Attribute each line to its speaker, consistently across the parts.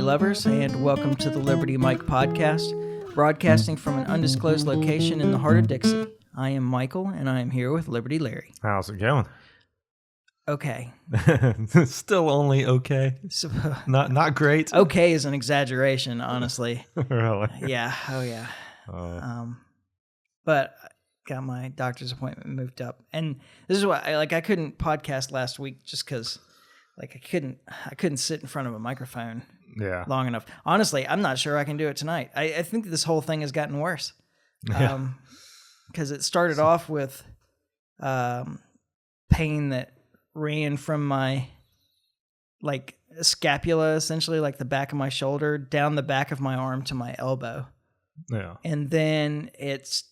Speaker 1: lovers, and welcome to the Liberty Mike podcast, broadcasting from an undisclosed location in the heart of Dixie. I am Michael, and I am here with Liberty Larry.
Speaker 2: How's it going?
Speaker 1: Okay.
Speaker 2: Still only okay.
Speaker 1: So,
Speaker 2: Not great.
Speaker 1: okay is an exaggeration, honestly.
Speaker 2: Really?
Speaker 1: Yeah. Oh, yeah. But I got my doctor's appointment moved up, and this is why I couldn't podcast last week just because I couldn't sit in front of a microphone long enough. Honestly, I'm not sure I can do it tonight. I think this whole thing has gotten worse. Because it started off with pain that ran from my scapula, essentially like the back of my shoulder, down the back of my arm to my elbow.
Speaker 2: Yeah.
Speaker 1: And then it's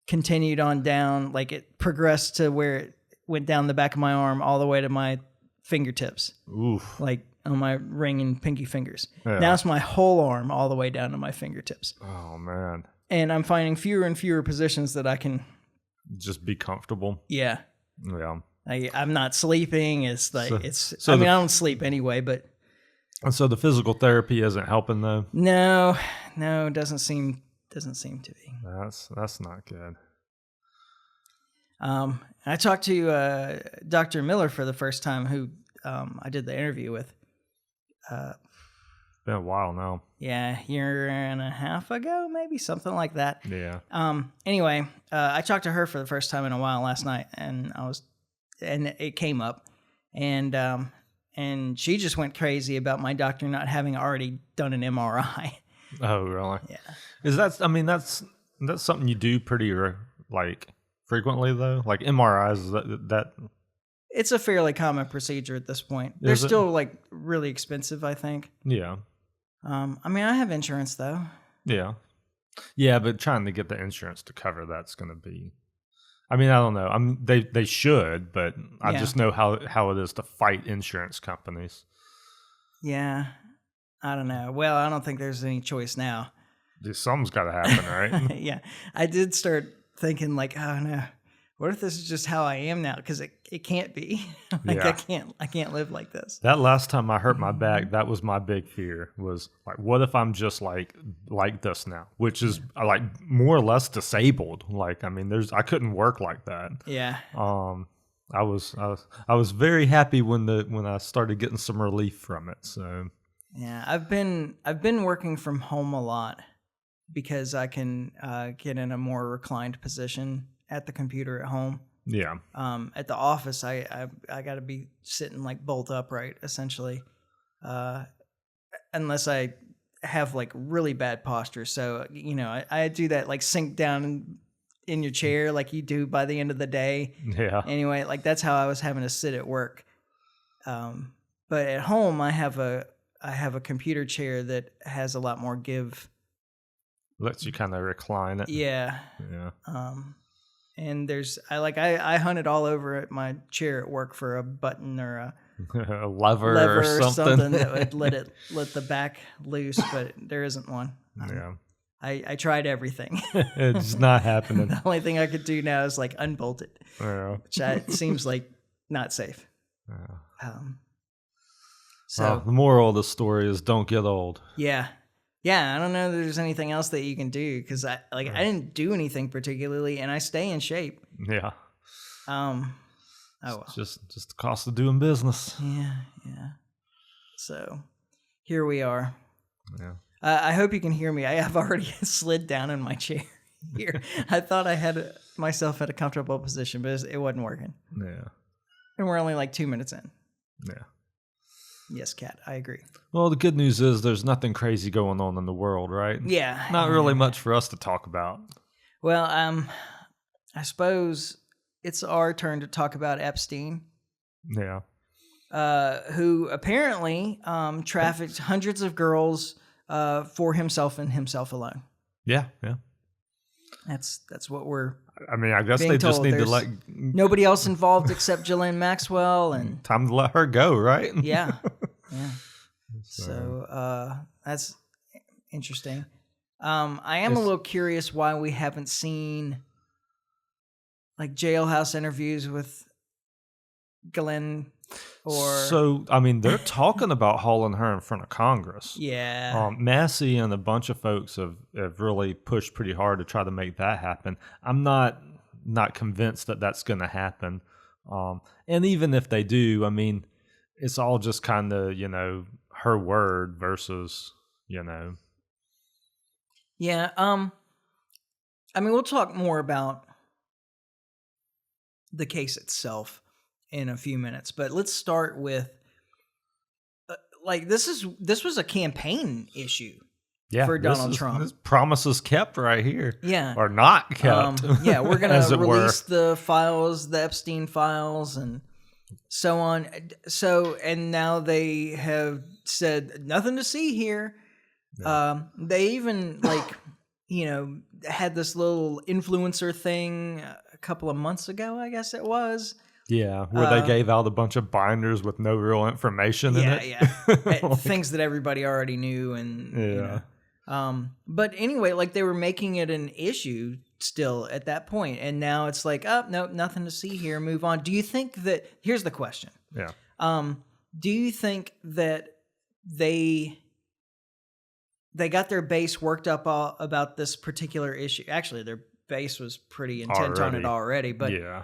Speaker 1: continued on down, it progressed to where it went down the back of my arm all the way to my fingertips.
Speaker 2: Oof.
Speaker 1: On my ring and pinky fingers.
Speaker 2: Yeah.
Speaker 1: Now it's my whole arm all the way down to my fingertips.
Speaker 2: Oh, man.
Speaker 1: And I'm finding fewer and fewer positions that I can
Speaker 2: just be comfortable.
Speaker 1: Yeah.
Speaker 2: Yeah.
Speaker 1: I'm not sleeping. I don't sleep anyway, but.
Speaker 2: And so the physical therapy isn't helping though?
Speaker 1: No, it doesn't seem to be.
Speaker 2: That's not good.
Speaker 1: I talked to Dr. Miller for the first time, who I did the interview with.
Speaker 2: Been a while now.
Speaker 1: Yeah, year and a half ago, maybe something like that.
Speaker 2: Yeah.
Speaker 1: Anyway, I talked to her for the first time in a while last night, and it came up, and she just went crazy about my doctor not having already done an MRI.
Speaker 2: Oh, really?
Speaker 1: Yeah.
Speaker 2: That's something you do pretty frequently though. Like MRIs, that.
Speaker 1: It's a fairly common procedure at this point. They're still really expensive, I think.
Speaker 2: Yeah.
Speaker 1: I have insurance though.
Speaker 2: Yeah. Yeah, but trying to get the insurance to cover that's going to be. I don't know. They should, but I just know how it is to fight insurance companies.
Speaker 1: Yeah. I don't know. Well, I don't think there's any choice now.
Speaker 2: Something's got to happen, right?
Speaker 1: Yeah. I did start thinking oh no, what if this is just how I am now? Because it can't be. I can't live like this.
Speaker 2: That last time I hurt my back, that was my big fear. Was what if I'm just like this now, which is more or less disabled. I couldn't work like that.
Speaker 1: Yeah.
Speaker 2: I was very happy when I started getting some relief from it. So.
Speaker 1: Yeah, I've been working from home a lot because I can get in a more reclined position at the computer at home.
Speaker 2: Yeah.
Speaker 1: At the office, I got to be sitting bolt upright essentially, unless I have really bad posture. So I do that sink down in your chair like you do by the end of the day.
Speaker 2: Yeah.
Speaker 1: Anyway, that's how I was having to sit at work. But at home, I have a computer chair that has a lot more give.
Speaker 2: Lets you kind of recline it.
Speaker 1: Yeah.
Speaker 2: Yeah.
Speaker 1: And I hunted all over at my chair at work for a button or
Speaker 2: a lever or something
Speaker 1: that would let the back loose, but there isn't one.
Speaker 2: Yeah.
Speaker 1: I tried everything.
Speaker 2: It's not happening.
Speaker 1: The only thing I could do now is unbolt it, which seems not safe.
Speaker 2: Yeah.
Speaker 1: So
Speaker 2: the moral of the story is don't get old.
Speaker 1: Yeah. Yeah, I don't know if there's anything else that you can do because I didn't do anything particularly, and I stay in shape.
Speaker 2: Yeah.
Speaker 1: Oh well.
Speaker 2: Just the cost of doing business.
Speaker 1: Yeah. So here we are.
Speaker 2: Yeah.
Speaker 1: I hope you can hear me. I have already slid down in my chair here. I thought I had myself at a comfortable position, but it wasn't working.
Speaker 2: Yeah.
Speaker 1: And we're only 2 minutes in.
Speaker 2: Yeah.
Speaker 1: Yes, Kat, I agree.
Speaker 2: Well, the good news is there's nothing crazy going on in the world, right?
Speaker 1: Yeah.
Speaker 2: Not really much for us to talk about.
Speaker 1: Well, I suppose it's our turn to talk about Epstein.
Speaker 2: Yeah.
Speaker 1: Who apparently trafficked hundreds of girls for himself and himself alone.
Speaker 2: Yeah.
Speaker 1: That's what we're.
Speaker 2: I guess they just need to let
Speaker 1: nobody else involved except Ghislaine Maxwell, and
Speaker 2: time to let her go, right?
Speaker 1: Yeah. So that's interesting. I am a little curious why we haven't seen jailhouse interviews with Glenn or...
Speaker 2: So, I mean, they're talking about hauling her in front of Congress.
Speaker 1: Yeah.
Speaker 2: Massey and a bunch of folks have really pushed pretty hard to try to make that happen. I'm not convinced that that's going to happen. And even if they do, I mean, it's all just kind of, her word versus,
Speaker 1: Yeah. I mean, we'll talk more about the case itself in a few minutes, but let's start with this was a campaign issue for Donald Trump.
Speaker 2: This promises kept right here.
Speaker 1: Yeah.
Speaker 2: Or not kept.
Speaker 1: Yeah, we're going to release the files, the Epstein files and so on. So, and now they have said nothing to see here. Yeah. They even had this little influencer thing a couple of months ago, I guess it was.
Speaker 2: Yeah, where they gave out a bunch of binders with no real information in it.
Speaker 1: Yeah, things that everybody already knew. And, but anyway, they were making it an issue still at that point. And now it's like, oh, no, nothing to see here. Move on. Do you think that, here's the question.
Speaker 2: Yeah.
Speaker 1: Do you think that they got their base worked up about this particular issue? Actually, their base was pretty intent on it already, but
Speaker 2: yeah.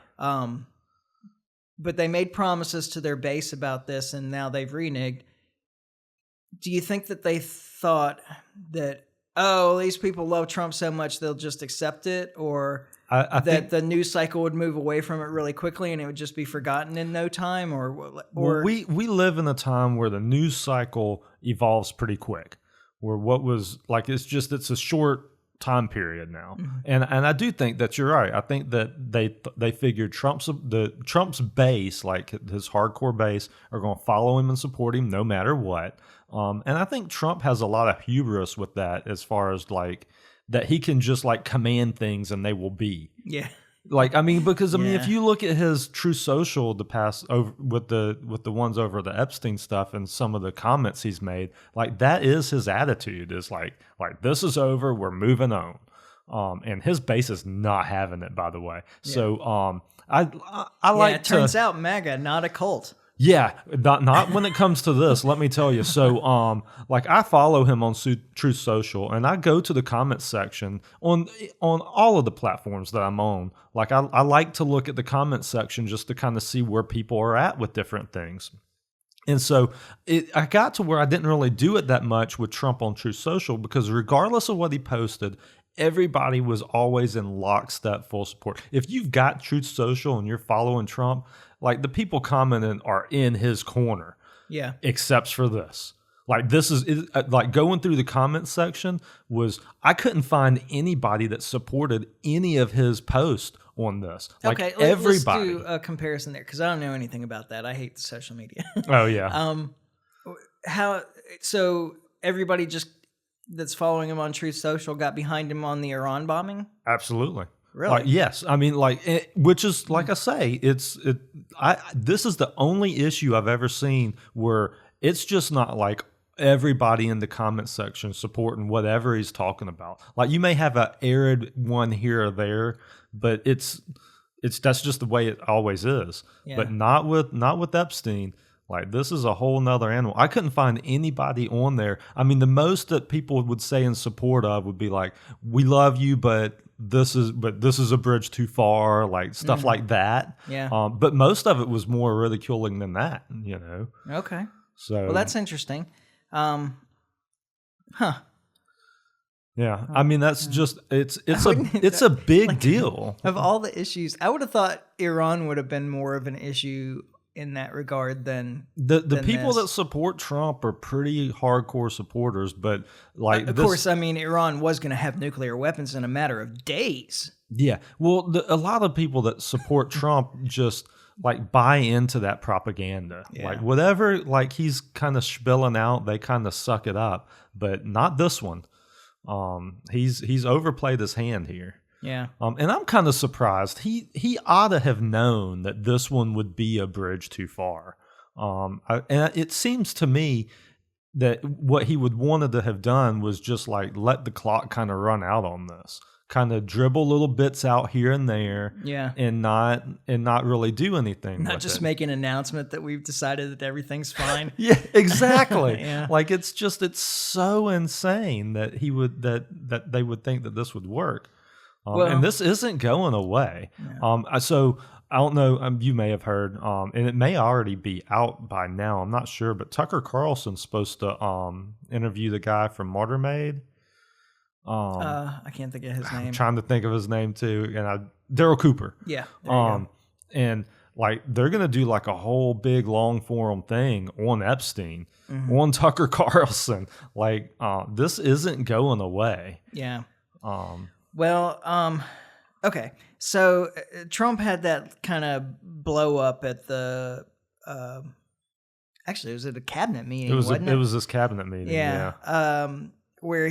Speaker 1: But they made promises to their base about this, and now they've reneged. Do you think that they thought that, oh, these people love Trump so much they'll just accept it, or
Speaker 2: I
Speaker 1: think the news cycle would move away from it really quickly and it would just be forgotten in no time? Or
Speaker 2: we live in a time where the news cycle evolves pretty quick. Where what was it's a short time period now. Mm-hmm. And I do think that you're right. I think that they figured Trump's base, like his hardcore base, are going to follow him and support him no matter what. And I think Trump has a lot of hubris with that, as far as that he can just command things and they will be.
Speaker 1: Yeah.
Speaker 2: Because if you look at his True Social, the past over with the ones over the Epstein stuff and some of the comments he's made, that is his attitude. Is like this is over, we're moving on. And his base is not having it, by the way. Yeah. So I like.
Speaker 1: It turns out MAGA, not a cult.
Speaker 2: Yeah, not when it comes to this. Let me tell you. So, I follow him on Truth Social, and I go to the comments section on all of the platforms that I'm on. I like to look at the comments section just to kind of see where people are at with different things. And so I got to where I didn't really do it that much with Trump on Truth Social, because regardless of what he posted, everybody was always in lockstep full support. If you've got Truth Social and you're following Trump, the people commenting are in his corner.
Speaker 1: Yeah.
Speaker 2: Except for this. This is going through the comments section I couldn't find anybody that supported any of his posts on this.
Speaker 1: Okay,
Speaker 2: everybody.
Speaker 1: Let's do a comparison there, because I don't know anything about that. I hate the social media.
Speaker 2: Oh yeah.
Speaker 1: So everybody just that's following him on Truth Social got behind him on the Iran bombing?
Speaker 2: Absolutely.
Speaker 1: Really?
Speaker 2: Yes. I mean, which is, like I say, this is the only issue I've ever seen where it's just not everybody in the comment section supporting whatever he's talking about. You may have an arid one here or there, but that's just the way it always is. Yeah. But not with Epstein. This is a whole nother animal. I couldn't find anybody on there. I mean, the most that people would say in support of would be we love you, but this is a bridge too far, stuff like that.
Speaker 1: Yeah.
Speaker 2: But most of it was more ridiculing than that,
Speaker 1: Okay.
Speaker 2: So,
Speaker 1: well, that's interesting. Huh.
Speaker 2: Yeah. I mean, that's just, it's a big deal.
Speaker 1: Of all the issues, I would have thought Iran would have been more of an issue in that regard than
Speaker 2: the people that support Trump are pretty hardcore supporters, but
Speaker 1: of course, I mean, Iran was going to have nuclear weapons in a matter of days.
Speaker 2: Yeah, well, a lot of people that support Trump just buy into that propaganda.
Speaker 1: Yeah.
Speaker 2: Whatever he's kind of spilling out, they kind of suck it up, but not this one. He's overplayed his hand here.
Speaker 1: Yeah.
Speaker 2: And I'm kind of surprised. He ought to have known that this one would be a bridge too far. And it seems to me that what he would wanted to have done was just let the clock kind of run out on this. kind of dribble little bits out here and there, and not really do anything.
Speaker 1: Not just make an announcement that we've decided that everything's fine.
Speaker 2: Yeah, exactly. Like it's so insane that that they would think that this would work, and this isn't going away. So I don't know. You may have heard, and it may already be out by now. I'm not sure, but Tucker Carlson's supposed to interview the guy from Martyr Maid.
Speaker 1: I can't think of his name.
Speaker 2: I'm trying to think of his name too, and Daryl Cooper.
Speaker 1: Yeah.
Speaker 2: And like they're gonna do like a whole big long form thing on Epstein, on Tucker Carlson. Like this isn't going away.
Speaker 1: Yeah. Okay. So Trump had that kind of blow up at the. Actually, it was at a cabinet meeting. It was
Speaker 2: this cabinet meeting.
Speaker 1: Yeah. Where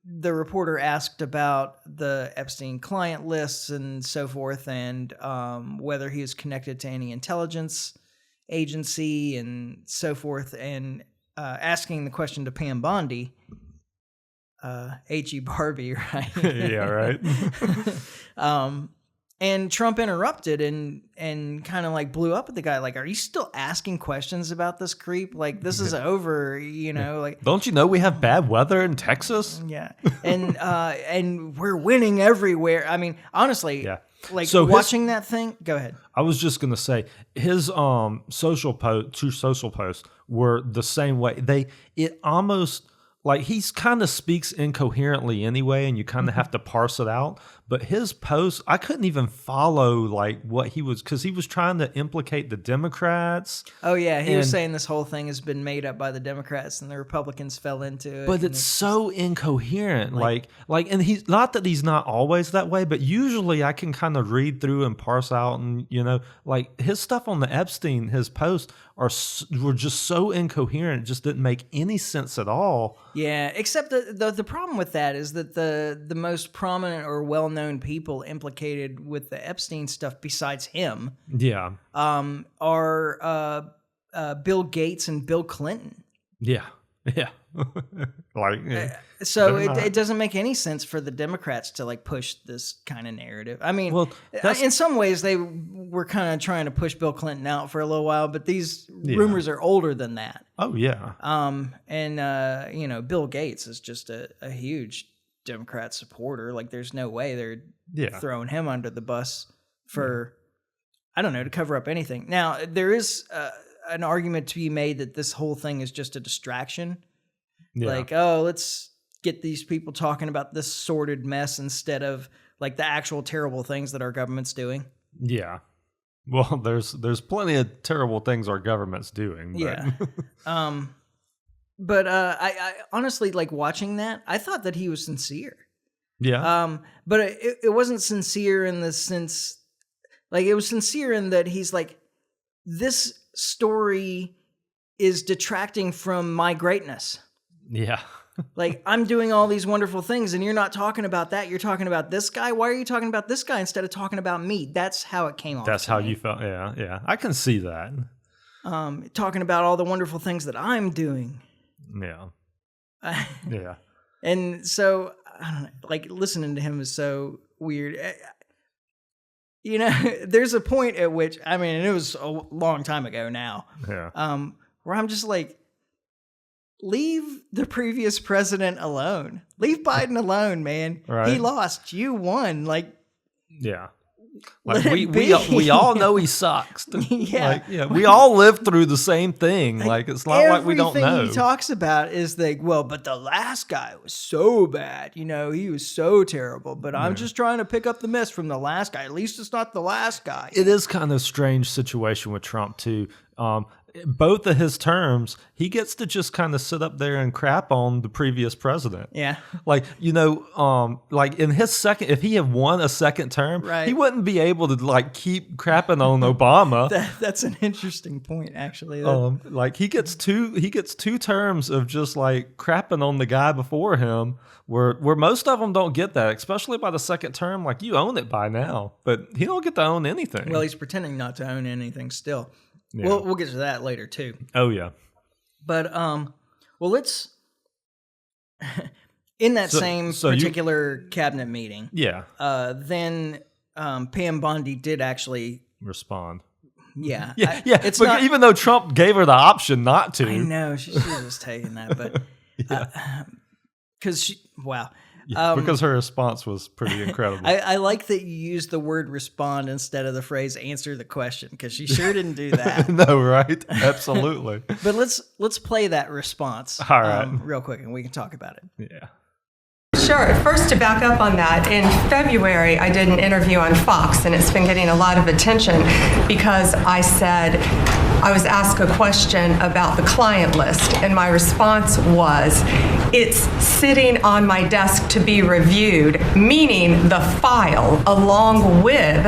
Speaker 1: the reporter asked about the Epstein client lists and so forth, and whether he was connected to any intelligence agency and so forth, and asking the question to Pam Bondi, H.E. Barbie, right?
Speaker 2: Yeah, right.
Speaker 1: And Trump interrupted and kind of like blew up at the guy. Like, are you still asking questions about this creep? Like, this is over, like.
Speaker 2: Don't you know we have bad weather in Texas?
Speaker 1: Yeah. And we're winning everywhere. I mean, honestly, like watching that thing. Go ahead.
Speaker 2: I was just going to say his social posts were the same way. It almost like he kind of speaks incoherently anyway, and you kind of have to parse it out. But his posts, I couldn't even follow like what he was, because he was trying to implicate the Democrats.
Speaker 1: Oh yeah, he was saying this whole thing has been made up by the Democrats and the Republicans fell into it.
Speaker 2: But it's so incoherent. Like, and he's not that he's not always that way, but usually I can kind of read through and parse out, and like his stuff on the Epstein, his posts were just so incoherent, it just didn't make any sense at all.
Speaker 1: Yeah, except the problem with that is that the most prominent or well-known people implicated with the Epstein stuff besides him are Bill Gates and Bill Clinton.
Speaker 2: Yeah.
Speaker 1: So it doesn't make any sense for the Democrats to like push this kind of narrative. I mean, in some ways they were kind of trying to push Bill Clinton out for a little while, but these rumors are older than that.
Speaker 2: Oh yeah.
Speaker 1: And Bill Gates is just a huge Democrat supporter. Like there's no way they're throwing him under the bus for I don't know, to cover up anything. Now there is an argument to be made that this whole thing is just a distraction. Yeah. Like, let's get these people talking about this sordid mess instead of like the actual terrible things that our government's doing.
Speaker 2: Yeah. Well, there's plenty of terrible things our government's doing. But.
Speaker 1: Yeah. But I honestly, like watching that, I thought that he was sincere.
Speaker 2: Yeah.
Speaker 1: But it wasn't sincere in the sense, like it was sincere in that he's like, this story is detracting from my greatness.
Speaker 2: Yeah.
Speaker 1: Like I'm doing all these wonderful things and you're not talking about that. You're talking about this guy. Why are you talking about this guy instead of talking about me? That's how it came off.
Speaker 2: That's how you felt. Yeah. Yeah. I can see that.
Speaker 1: Talking about all the wonderful things that I'm doing.
Speaker 2: Yeah. Yeah.
Speaker 1: And so, I don't know, like listening to him is so weird. There's a point at which, I mean, it was a long time ago now.
Speaker 2: Yeah.
Speaker 1: Where I'm just like, leave the previous president alone. Leave Biden alone, man.
Speaker 2: Right.
Speaker 1: He lost. You won. Like,
Speaker 2: yeah. Like we all know he sucks.
Speaker 1: Yeah.
Speaker 2: Like, we all lived through the same thing. Like it's not like we don't know.
Speaker 1: Everything he talks about is like, well, but the last guy was so bad. He was so terrible. But I'm just trying to pick up the mess from the last guy. At least it's not the last guy.
Speaker 2: It is kind of a strange situation with Trump too. Both of his terms, he gets to just kind of sit up there and crap on the previous president.
Speaker 1: Yeah.
Speaker 2: Like, like in his second, if he had won a second term, he wouldn't be able to like keep crapping on Obama.
Speaker 1: That's an interesting point, actually.
Speaker 2: Like he gets two terms of just like crapping on the guy before him, where most of them don't get that, especially by the second term. Like you own it by now, but he don't get to own anything.
Speaker 1: Well, he's pretending not to own anything still.
Speaker 2: Yeah.
Speaker 1: We'll get to that later too.
Speaker 2: Oh yeah.
Speaker 1: But let's In that same particular cabinet meeting.
Speaker 2: Yeah.
Speaker 1: Then Pam Bondi did actually
Speaker 2: respond.
Speaker 1: Yeah.
Speaker 2: Yeah. It's not, even though Trump gave her the option not to.
Speaker 1: I know. She was just taking that. But because wow.
Speaker 2: Because her response was pretty incredible.
Speaker 1: I like that you used the word respond instead of the phrase answer the question, because she sure didn't do that.
Speaker 2: No, right? Absolutely.
Speaker 1: But let's play that response
Speaker 2: all right.
Speaker 1: Real quick, and we can talk about it.
Speaker 2: Yeah.
Speaker 3: Sure. First, to back up on that, in February, I did an interview on Fox, and it's been getting a lot of attention because I was asked a question about the client list, and my response was, it's sitting on my desk to be reviewed, meaning the file along with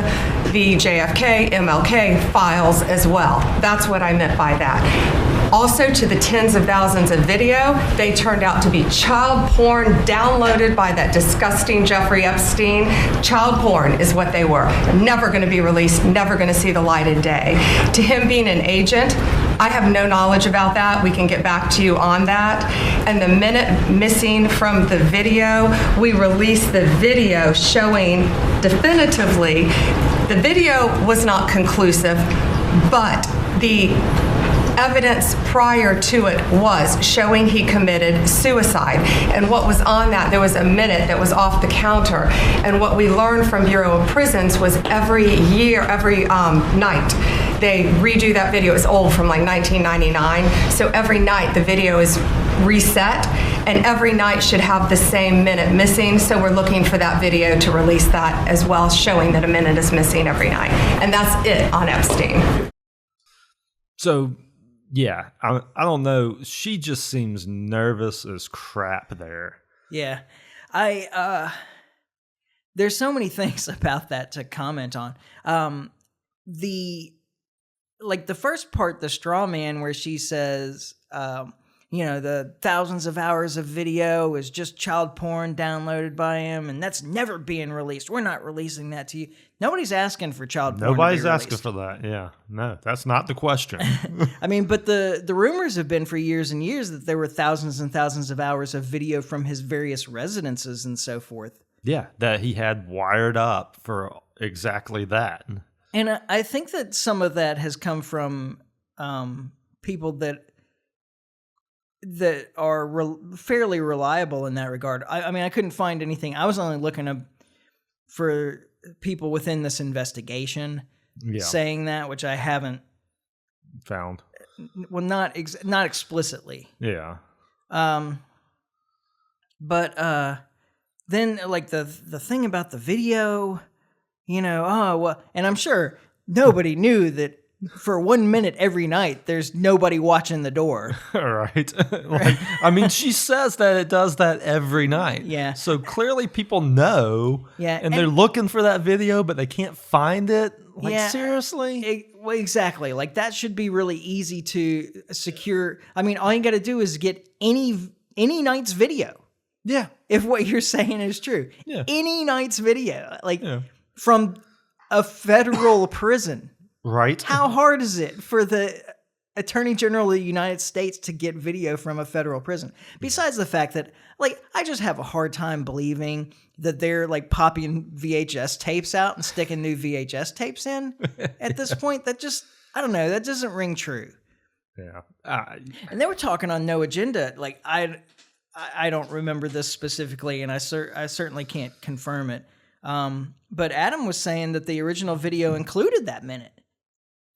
Speaker 3: the JFK, MLK files as well. That's what I meant by that. Also, to the tens of thousands of video, they turned out to be child porn downloaded by that disgusting Jeffrey Epstein. Child porn is what they were. Never going to be released, never going to see the light of day. To him being an agent, I have no knowledge about that. We can get back to you on that. And the minute missing from the video, we released the video showing definitively the video was not conclusive, but the evidence prior to it was showing he committed suicide. And what was on that, there was a minute that was off the counter. And what we learned from Bureau of Prisons was every night, they redo that video. It's old, from like 1999. So every night the video is reset, and every night should have the same minute missing. So we're looking for that video to release that as well, showing that a minute is missing every night. And that's it on Epstein.
Speaker 2: So, yeah, I don't know. She just seems nervous as crap there.
Speaker 1: Yeah. There's so many things about that to comment on. The first part, the straw man, where she says, the thousands of hours of video is just child porn downloaded by him, and that's never being released. We're not releasing that to you. Nobody's asking for child porn.
Speaker 2: Nobody's asking for that. Yeah, no, that's not the question.
Speaker 1: I mean, but the rumors have been for years and years that there were thousands and thousands of hours of video from his various residences and so forth.
Speaker 2: Yeah, that he had wired up for exactly that.
Speaker 1: And I think that some of that has come from people that are fairly reliable in that regard. I mean, I couldn't find anything. I was only looking up for people within this investigation saying that, which I haven't
Speaker 2: found.
Speaker 1: Well, not explicitly.
Speaker 2: Yeah.
Speaker 1: But then, like, the thing about the video, and I'm sure nobody knew that for 1 minute every night, there's nobody watching the door.
Speaker 2: Right. I mean, she says that it does that every night.
Speaker 1: Yeah.
Speaker 2: So clearly people know. Yeah. And they're looking for that video, but they can't find it. Seriously?
Speaker 1: Exactly. Like, that should be really easy to secure. I mean, all you got to do is get any night's video.
Speaker 2: Yeah.
Speaker 1: If what you're saying is true.
Speaker 2: Yeah.
Speaker 1: Any night's video. From a federal prison.
Speaker 2: Right.
Speaker 1: How hard is it for the Attorney General of the United States to get video from a federal prison? Besides the fact that, I just have a hard time believing that they're, popping VHS tapes out and sticking new VHS tapes in at this point. That just, I don't know, that doesn't ring true.
Speaker 2: Yeah.
Speaker 1: And they were talking on No Agenda. I don't remember this specifically, and I certainly can't confirm it. But Adam was saying that the original video included that minute.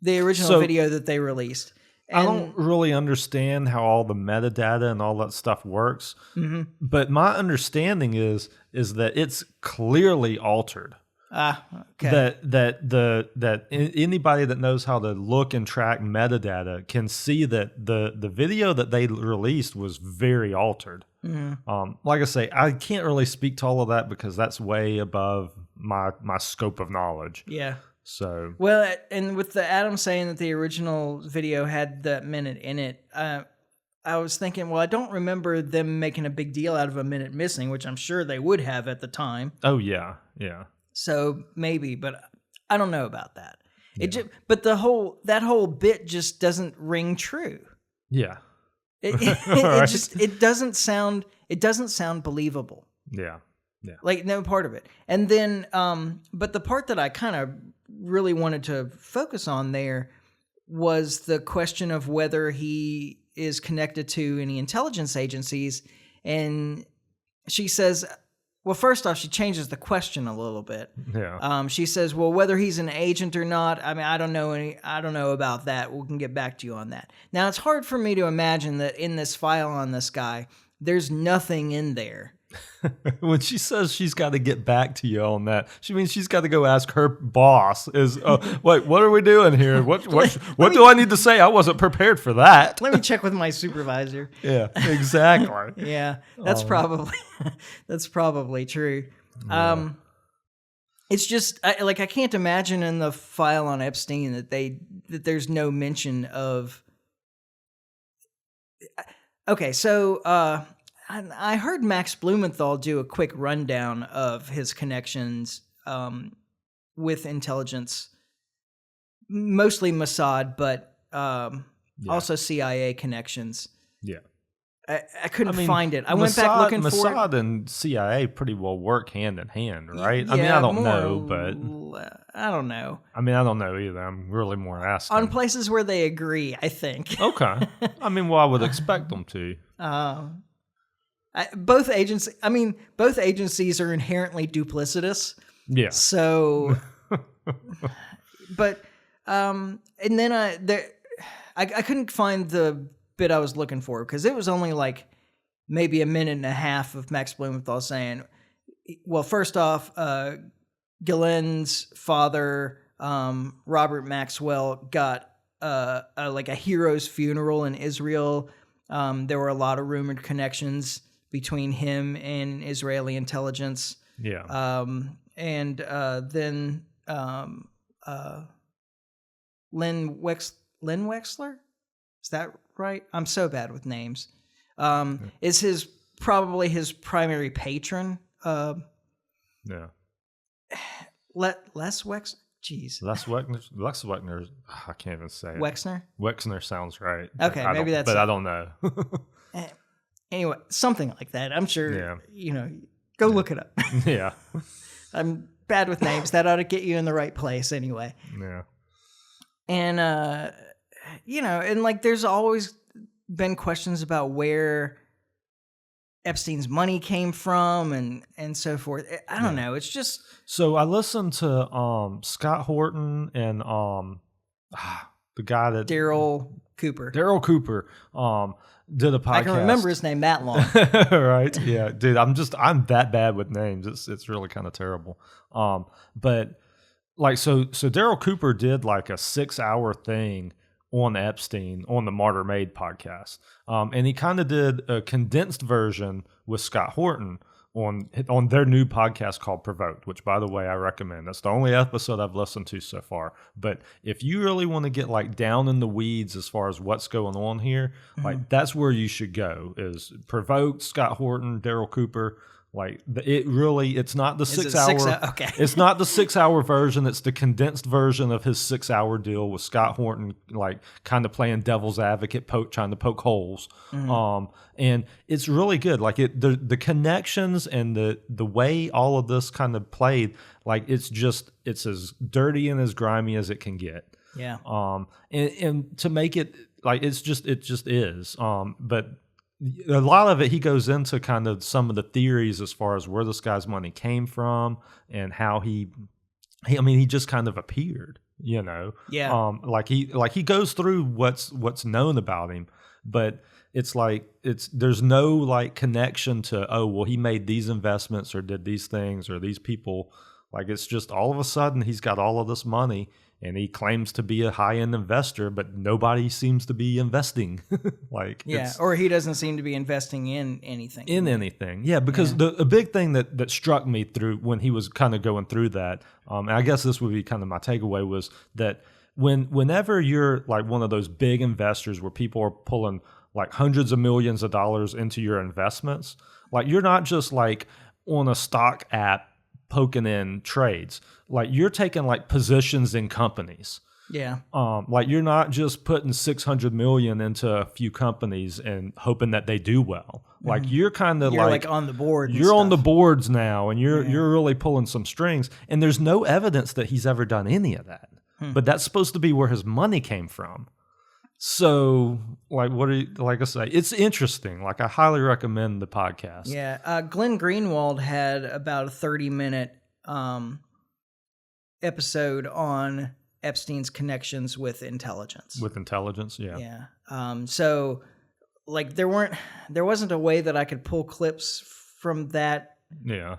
Speaker 1: The original video that they released. And
Speaker 2: I don't really understand how all the metadata and all that stuff works. Mm-hmm. But my understanding is that it's clearly altered.
Speaker 1: Okay.
Speaker 2: That anybody that knows how to look and track metadata can see that the video that they released was very altered. Mm-hmm. Like I say, I can't really speak to all of that because that's way above my scope of knowledge.
Speaker 1: Yeah.
Speaker 2: So
Speaker 1: well, and with the Adam saying that the original video had that minute in it, I was thinking, well, I don't remember them making a big deal out of a minute missing, which I'm sure they would have at the time.
Speaker 2: Oh yeah, yeah.
Speaker 1: So maybe, but I don't know about that. Yeah. But that whole bit just doesn't ring true.
Speaker 2: Yeah.
Speaker 1: It doesn't sound believable.
Speaker 2: Yeah.
Speaker 1: Like no part of it. And then, but the part that I kind of really wanted to focus on there was the question of whether he is connected to any intelligence agencies. And she says, well, first off, she changes the question a little bit.
Speaker 2: Yeah.
Speaker 1: She says, well, whether he's an agent or not, I mean, I don't know about that. We can get back to you on that. Now, it's hard for me to imagine that in this file on this guy, there's nothing in there.
Speaker 2: When she says she's got to get back to you on that, she means she's got to go ask her boss. Wait, what are we doing here? What do I need to say? I wasn't prepared for that.
Speaker 1: Let me check with my supervisor.
Speaker 2: Yeah, exactly.
Speaker 1: Yeah, that's probably true. Yeah. It's just I can't imagine in the file on Epstein that there's no mention of. Okay, so. I heard Max Blumenthal do a quick rundown of his connections with intelligence, mostly Mossad, but also CIA connections.
Speaker 2: Yeah.
Speaker 1: I couldn't find it. I went back looking for it.
Speaker 2: Mossad and CIA pretty well work hand in hand, right? Yeah, I mean, I don't know, but...
Speaker 1: I don't know.
Speaker 2: I mean, I don't know either. I'm really more asking.
Speaker 1: On places where they agree, I think.
Speaker 2: Okay. I mean, well, I would expect them to.
Speaker 1: Both agencies are inherently duplicitous.
Speaker 2: Yeah.
Speaker 1: So, but and then I couldn't find the bit I was looking for because it was only like maybe a minute and a half of Max Blumenthal saying, well, first off, Ghislaine's father, Robert Maxwell, got like a hero's funeral in Israel. There were a lot of rumored connections between him and Israeli intelligence.
Speaker 2: Yeah.
Speaker 1: And then Len Wexler? Is that right? I'm so bad with names. Is probably his primary patron.
Speaker 2: Yeah.
Speaker 1: Les Wexner? Jeez.
Speaker 2: Les Wexner. I can't even say it.
Speaker 1: Wexner?
Speaker 2: Wexner sounds right.
Speaker 1: Okay, maybe that's
Speaker 2: But I don't know.
Speaker 1: Anyway, something like that. I'm sure, go look it up.
Speaker 2: Yeah.
Speaker 1: I'm bad with names. That ought to get you in the right place anyway.
Speaker 2: Yeah.
Speaker 1: And, and like there's always been questions about where Epstein's money came from and so forth. I don't know. It's just...
Speaker 2: So I listened to Scott Horton and the guy that...
Speaker 1: Daryl Cooper
Speaker 2: did a podcast.
Speaker 1: I can remember his name that long.
Speaker 2: Right? Yeah. Dude, I'm that bad with names. It's really kind of terrible. But like, so Daryl Cooper did like a 6-hour thing on Epstein on the Martyr Made podcast. And he kind of did a condensed version with Scott Horton on their new podcast called Provoked, which, by the way, I recommend. That's the only episode I've listened to so far. But if you really want to get like down in the weeds as far as what's going on here, like that's where you should go is Provoked, Scott Horton, Daryl Cooper. Like it's not the 6 hour.
Speaker 1: Okay.
Speaker 2: It's not the 6 hour version. It's the condensed version of his 6 hour deal with Scott Horton, like kind of playing devil's advocate, trying to poke holes. And it's really good. Like the connections and the way all of this kind of played, like it's as dirty and as grimy as it can get.
Speaker 1: Yeah.
Speaker 2: And to make it like it just is. But a lot of it, he goes into kind of some of the theories as far as where this guy's money came from and how he just kind of appeared,
Speaker 1: Yeah.
Speaker 2: Like he goes through what's known about him, but there's no like connection to, oh, well, he made these investments or did these things or these people. Like it's just all of a sudden he's got all of this money and he claims to be a high-end investor, but nobody seems to be investing.
Speaker 1: Or he doesn't seem to be investing in anything.
Speaker 2: Yeah, because a big thing that struck me through when he was kind of going through that, and I guess this would be kind of my takeaway, was that whenever you're like one of those big investors where people are pulling like hundreds of millions of dollars into your investments, like you're not just like on a stock app poking in trades. Like you're taking like positions in companies.
Speaker 1: Yeah.
Speaker 2: Like you're not just putting 600 million into a few companies and hoping that they do well. Like you're kind of
Speaker 1: like on the board.
Speaker 2: You're on the boards now, and you're really pulling some strings. And there's no evidence that he's ever done any of that. But that's supposed to be where his money came from. So, like, like I say, it's interesting. Like, I highly recommend the podcast.
Speaker 1: Yeah. Glenn Greenwald had about a 30-minute episode on Epstein's connections with intelligence.
Speaker 2: With intelligence, yeah.
Speaker 1: Yeah. So, like, there wasn't a way that I could pull clips from that.
Speaker 2: Yeah.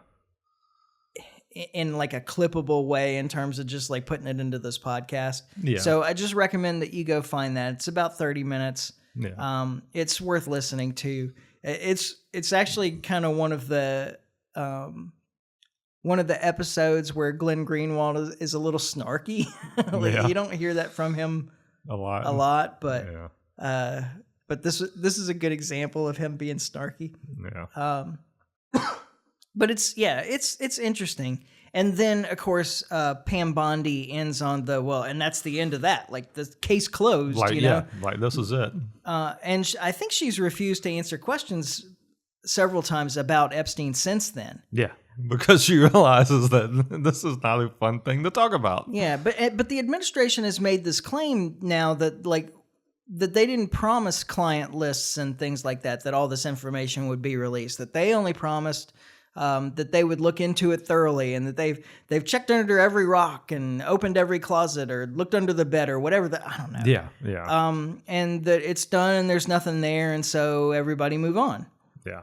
Speaker 1: In like a clippable way in terms of just like putting it into this podcast.
Speaker 2: Yeah.
Speaker 1: So I just recommend that you go find that. It's about 30 minutes.
Speaker 2: Yeah.
Speaker 1: It's worth listening to. It's actually kind of one of the episodes where Glenn Greenwald is a little snarky. You don't hear that from him a lot, but this is a good example of him being snarky.
Speaker 2: Yeah.
Speaker 1: But it's interesting. And then, of course, Pam Bondi ends on and that's the end of that. Like, the case closed,
Speaker 2: like,
Speaker 1: you know?
Speaker 2: Like, this is it.
Speaker 1: And I think she's refused to answer questions several times about Epstein since then.
Speaker 2: Yeah, because she realizes that this is not a fun thing to talk about.
Speaker 1: Yeah, but the administration has made this claim now that, like, that they didn't promise client lists and things like that all this information would be released, that they only promised that they would look into it thoroughly, and that they've checked under every rock and opened every closet or looked under the bed or whatever. I don't know.
Speaker 2: Yeah.
Speaker 1: And that it's done and there's nothing there, and so everybody move on.
Speaker 2: Yeah.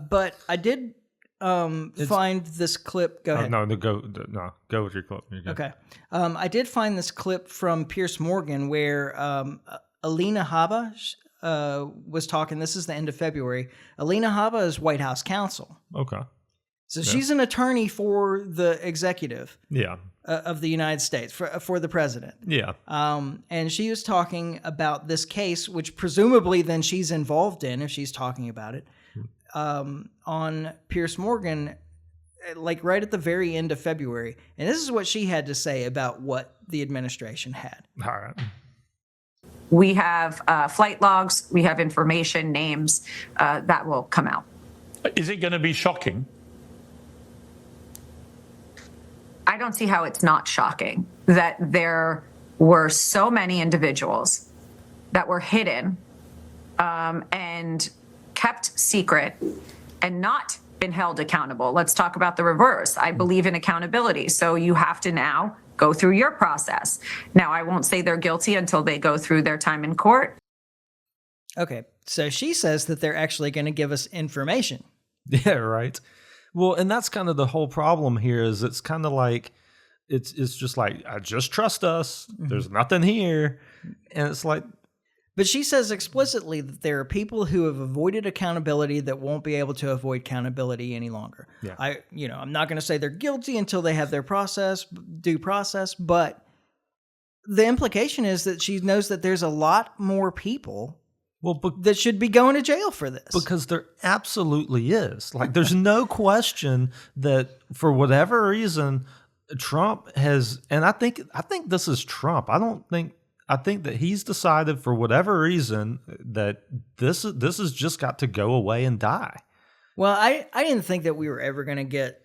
Speaker 1: But I did find this clip. Go ahead.
Speaker 2: Go with your clip.
Speaker 1: Okay. I did find this clip from Piers Morgan where Alina Habba was talking. This is the end of February. Alina Habba is White House counsel.
Speaker 2: Okay.
Speaker 1: So she's an attorney for the executive
Speaker 2: of
Speaker 1: the United States, for the president.
Speaker 2: Yeah.
Speaker 1: And she was talking about this case, which presumably then she's involved in if she's talking about it, on Piers Morgan, like right at the very end of February. And this is what she had to say about what the administration had.
Speaker 2: All right.
Speaker 4: We have flight logs, we have information, names that will come out.
Speaker 5: Is it going to be shocking?
Speaker 4: I don't see how it's not shocking that there were so many individuals that were hidden and kept secret and not been held accountable. Let's talk about the reverse. I believe in accountability. So you have to now go through your process. Now, I won't say they're guilty until they go through their time in court.
Speaker 1: Okay. So she says that they're actually going to give us information.
Speaker 2: Yeah, right. Well, and that's kind of the whole problem here is it's kind of like, it's just like, just trust us. Mm-hmm. There's nothing here. And it's like.
Speaker 1: But she says explicitly that there are people who have avoided accountability that won't be able to avoid accountability any longer.
Speaker 2: Yeah.
Speaker 1: I'm not going to say they're guilty until they have their due process, but the implication is that she knows that there's a lot more people that should be going to jail for this.
Speaker 2: Because there absolutely is. Like, there's no question that for whatever reason, Trump has, and I think this is Trump. I think that he's decided for whatever reason that this has just got to go away and die.
Speaker 1: Well, I didn't think that we were ever going to get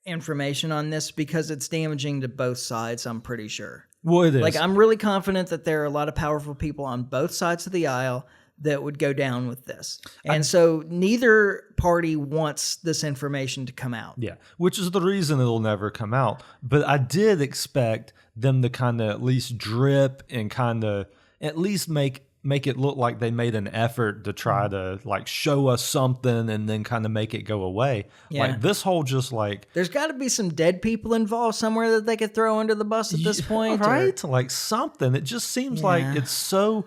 Speaker 1: information on this because it's damaging to both sides, I'm pretty sure.
Speaker 2: Well, it is.
Speaker 1: Like, I'm really confident that there are a lot of powerful people on both sides of the aisle that would go down with this. And so neither party wants this information to come out.
Speaker 2: Yeah, which is the reason it'll never come out. But I did expect them to kind of at least drip and kind of at least make it look like they made an effort to try to like show us something and then kind of make it go away. Yeah. Like this whole just like...
Speaker 1: There's got to be some dead people involved somewhere that they could throw under the bus at this point.
Speaker 2: Right? Like something. It just seems like it's so...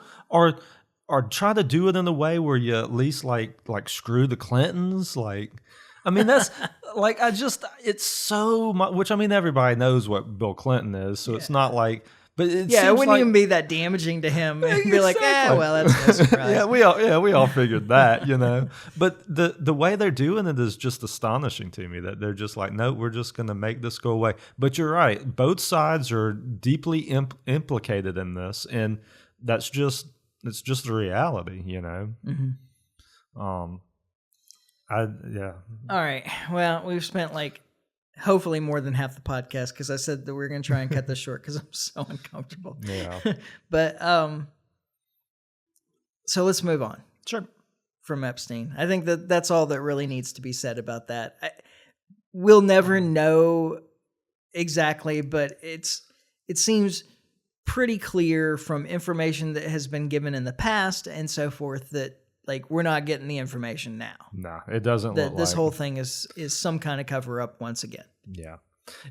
Speaker 2: Or try to do it in a way where you at least like screw the Clintons. Like, I mean, that's it's so much, which I mean, everybody knows what Bill Clinton is. So it's not like But it
Speaker 1: wouldn't even be that damaging to him. It'd be like, well, that's no surprise.
Speaker 2: we all figured that, But the way they're doing it is just astonishing to me. That they're just like, no, we're just going to make this go away. But you're right; both sides are deeply implicated in this, and it's just the reality,
Speaker 1: Mm-hmm.
Speaker 2: All
Speaker 1: right. Well, we've spent hopefully more than half the podcast because I said that we we're going to try and cut this short because I'm so uncomfortable.
Speaker 2: Yeah.
Speaker 1: But so let's move on.
Speaker 2: Sure.
Speaker 1: From Epstein. I think that's all that really needs to be said about that. We'll never know exactly, but it seems pretty clear from information that has been given in the past and so forth that we're not getting the information now.
Speaker 2: No, it doesn't look like
Speaker 1: this whole thing is some kind of cover up once again.
Speaker 2: Yeah.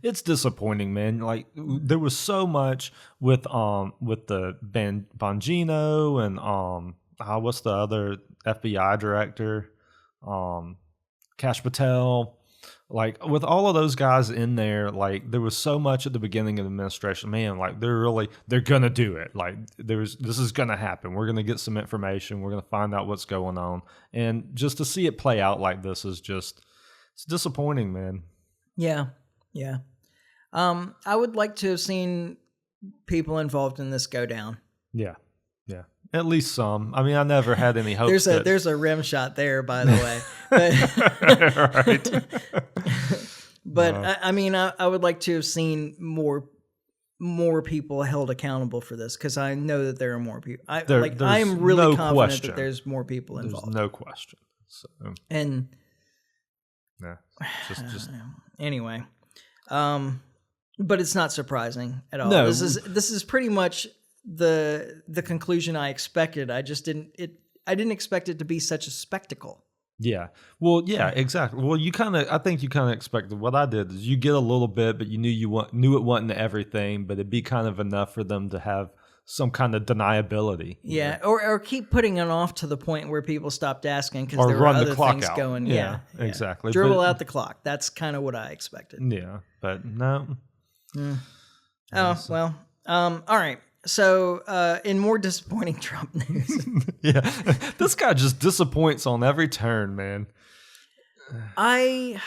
Speaker 2: It's disappointing, man. There was so much with the Bongino and what's the other FBI director? Kash Patel. With all of those guys in there, there was so much at the beginning of the administration. Man, they're gonna do it. This is gonna happen. We're gonna get some information. We're gonna find out what's going on. And just to see it play out like this is it's disappointing, man.
Speaker 1: Yeah, yeah. I would like to have seen people involved in this go down.
Speaker 2: Yeah, yeah. At least some. I mean, I never had any hope.
Speaker 1: There's a rim shot there, by the way. But I mean, I would like to have seen more people held accountable for this because I know that there are more people. I am really confident that there's more people involved.
Speaker 2: There's no question. So.
Speaker 1: And
Speaker 2: just
Speaker 1: anyway, but it's not surprising at all.
Speaker 2: No.
Speaker 1: This is pretty much the conclusion I expected. I didn't expect it to be such a spectacle.
Speaker 2: Yeah. Well, yeah, exactly. Well, I think you kind of expected what I did is you get a little bit, but you knew it wasn't everything, but it'd be kind of enough for them to have some kind of deniability.
Speaker 1: Yeah. Or keep putting it off to the point where people stopped asking because there were other things
Speaker 2: out.
Speaker 1: going.
Speaker 2: Yeah, exactly.
Speaker 1: Dribble out the clock. That's kind of what I expected.
Speaker 2: Yeah. But no.
Speaker 1: Oh, well. All right. So, in more disappointing Trump news.
Speaker 2: Yeah. This guy just disappoints on every turn, man.
Speaker 1: I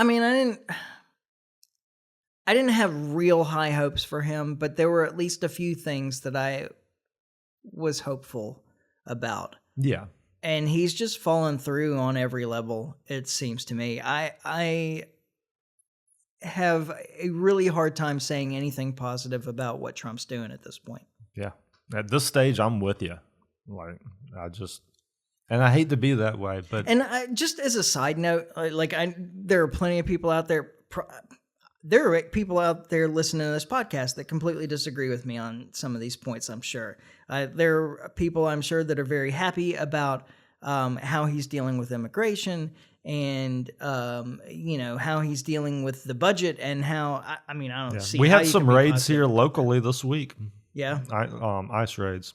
Speaker 1: mean, I didn't have real high hopes for him, but there were at least a few things that I was hopeful about.
Speaker 2: Yeah.
Speaker 1: And he's just fallen through on every level, it seems to me. I have a really hard time saying anything positive about what Trump's doing at this point.
Speaker 2: Yeah. At this stage, I'm with you. And I hate to be that way, but...
Speaker 1: And just as a side note, there are plenty of people out there... There are people out there listening to this podcast that completely disagree with me on some of these points, I'm sure. There are people, I'm sure, that are very happy about how he's dealing with immigration and, how he's dealing with the budget and how, I don't see.
Speaker 2: We had some raids here locally this week.
Speaker 1: Yeah.
Speaker 2: ICE raids.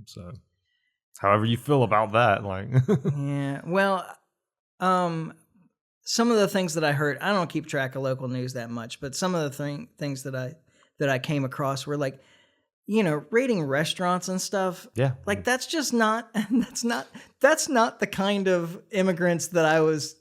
Speaker 2: So however you feel about that,
Speaker 1: Yeah. Well, some of the things that I heard, I don't keep track of local news that much, but some of the things that I came across were raiding restaurants and stuff.
Speaker 2: Yeah.
Speaker 1: That's just not, that's not the kind of immigrants that I was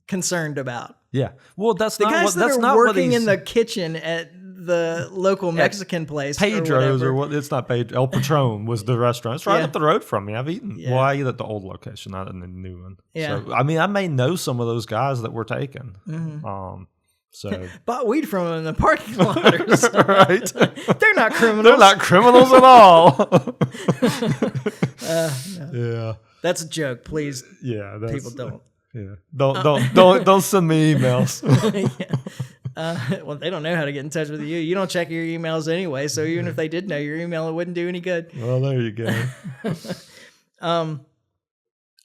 Speaker 1: concerned about.
Speaker 2: Yeah. Well, that's
Speaker 1: the
Speaker 2: not
Speaker 1: guys
Speaker 2: what,
Speaker 1: that
Speaker 2: that's
Speaker 1: are
Speaker 2: not
Speaker 1: working
Speaker 2: what
Speaker 1: in the kitchen at the local Mexican place.
Speaker 2: Pedro's or what? It's not Pedro. El Patron was the restaurant. It's right up the road from me. I've eaten.
Speaker 1: Yeah.
Speaker 2: Well, I eat at the old location, not in the new one.
Speaker 1: Yeah.
Speaker 2: So, I may know some of those guys that were taken.
Speaker 1: Mm-hmm.
Speaker 2: So
Speaker 1: bought weed from them in the parking lot.
Speaker 2: Right.
Speaker 1: They're not criminals.
Speaker 2: They're not criminals at all.
Speaker 1: No.
Speaker 2: Yeah.
Speaker 1: That's a joke. Please.
Speaker 2: Yeah.
Speaker 1: People don't.
Speaker 2: Yeah. Don't send me emails.
Speaker 1: Yeah. Well, they don't know how to get in touch with you. You don't check your emails anyway, so even if they did know your email, it wouldn't do any good.
Speaker 2: Well, there you go.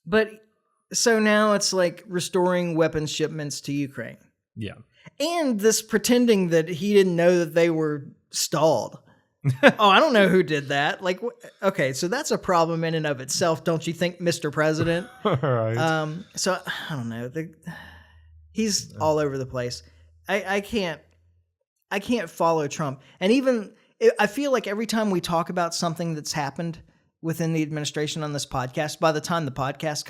Speaker 1: But so now it's restoring weapons shipments to Ukraine.
Speaker 2: Yeah.
Speaker 1: And this pretending that he didn't know that they were stalled. Oh, I don't know who did that. Okay, so that's a problem in and of itself, don't you think, Mr. President?
Speaker 2: Right.
Speaker 1: So I don't know. He's all over the place. I can't. I can't follow Trump. And even I feel like every time we talk about something that's happened within the administration on this podcast, by the time the podcast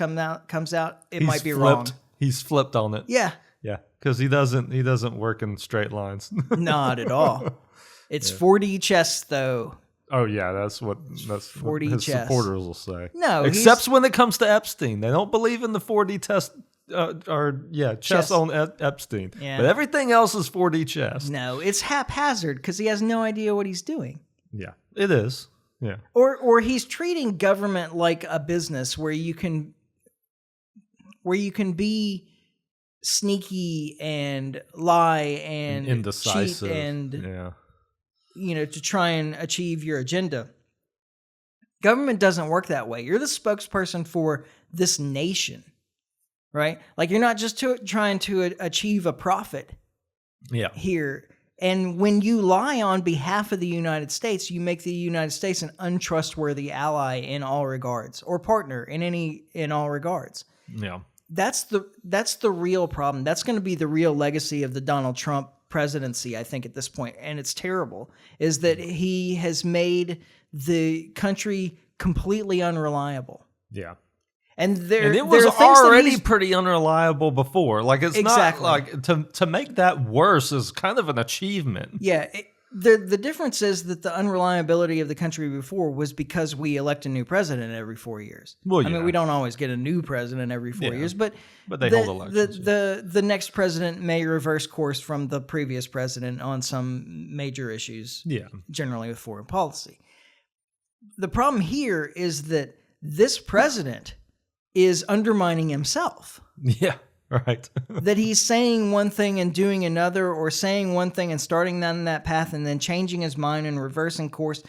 Speaker 1: comes out, it might be wrong.
Speaker 2: He's flipped on it.
Speaker 1: Yeah.
Speaker 2: Yeah, because he doesn't work in straight lines.
Speaker 1: Not at all. It's 4D chess, though.
Speaker 2: Oh yeah, that's what his supporters will say.
Speaker 1: No,
Speaker 2: except when it comes to Epstein, they don't believe in the 4D test. Chess on Epstein. Yeah. But everything else is 4D chess.
Speaker 1: No, it's haphazard because he has no idea what he's doing.
Speaker 2: Yeah, it is. Yeah.
Speaker 1: Or he's treating government like a business where you can be sneaky and lie and
Speaker 2: indecisive
Speaker 1: cheat and to try and achieve your agenda. Government doesn't work that way. You're the spokesperson for this nation, right? Like you're not just trying to achieve a profit here. And when you lie on behalf of the United States, you make the United States an untrustworthy ally in all regards, or partner in all regards.
Speaker 2: Yeah.
Speaker 1: That's the real problem. That's going to be the real legacy of the Donald Trump presidency, I think, at this point. And it's terrible, is that he has made the country completely unreliable.
Speaker 2: Yeah.
Speaker 1: And
Speaker 2: it was already pretty unreliable before. Like it's not like to make that worse is kind of an achievement.
Speaker 1: Yeah. The difference is that the unreliability of the country before was because we elect a new president every 4 years.
Speaker 2: Well, yeah.
Speaker 1: I mean, we don't always get a new president every 4 years, but
Speaker 2: they hold elections.
Speaker 1: The next president may reverse course from the previous president on some major issues.
Speaker 2: Yeah. Generally
Speaker 1: with foreign policy. The problem here is that this president is undermining himself.
Speaker 2: Yeah. Right.
Speaker 1: That he's saying one thing and doing another, or saying one thing and starting down that path and then changing his mind and reversing course.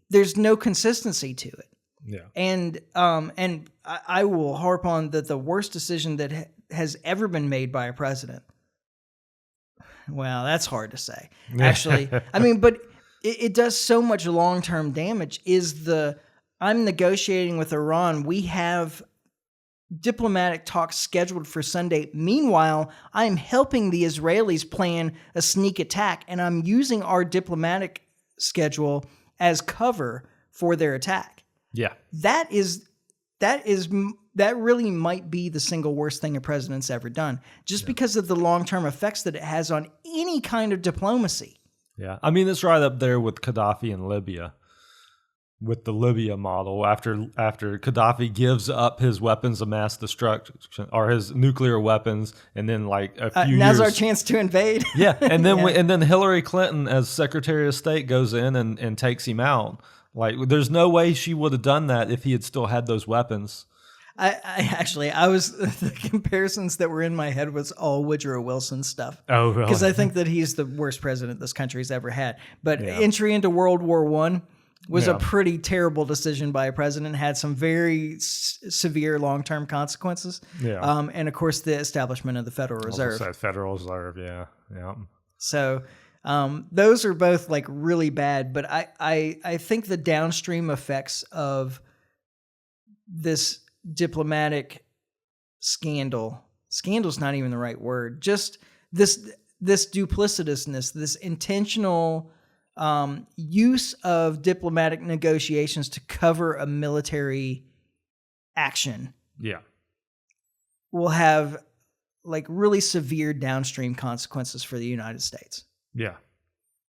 Speaker 1: There's no consistency to it.
Speaker 2: Yeah.
Speaker 1: And I will harp on that the worst decision that has ever been made by a president. Well, that's hard to say, actually. I mean, but it does so much long-term damage. I'm negotiating with Iran. We have diplomatic talks scheduled for Sunday. Meanwhile, I'm helping the Israelis plan a sneak attack, and I'm using our diplomatic schedule as cover for their attack.
Speaker 2: Yeah.
Speaker 1: That really might be the single worst thing a president's ever done, just because of the long-term effects that it has on any kind of diplomacy.
Speaker 2: Yeah. I mean, it's right up there with Gaddafi in Libya. With the Libya model, after Gaddafi gives up his weapons of mass destruction or his nuclear weapons, and then like a few
Speaker 1: now's
Speaker 2: years,
Speaker 1: our chance to invade.
Speaker 2: Yeah, and then and then Hillary Clinton as Secretary of State goes in and takes him out. Like, there's no way she would have done that if he had still had those weapons.
Speaker 1: I was the comparisons that were in my head was all Woodrow Wilson stuff.
Speaker 2: Oh, really?
Speaker 1: Because I think that he's the worst president this country's ever had. But entry into World War I was a pretty terrible decision by a president, had some very severe long-term consequences.
Speaker 2: Yeah.
Speaker 1: And of course, the establishment of the Federal Reserve.
Speaker 2: Federal Reserve, yeah.
Speaker 1: So those are both like really bad, but I think the downstream effects of this diplomatic scandal's not even the right word, just this duplicitousness, this intentional use of diplomatic negotiations to cover a military action.
Speaker 2: Yeah.
Speaker 1: Will have like really severe downstream consequences for the United States.
Speaker 2: Yeah.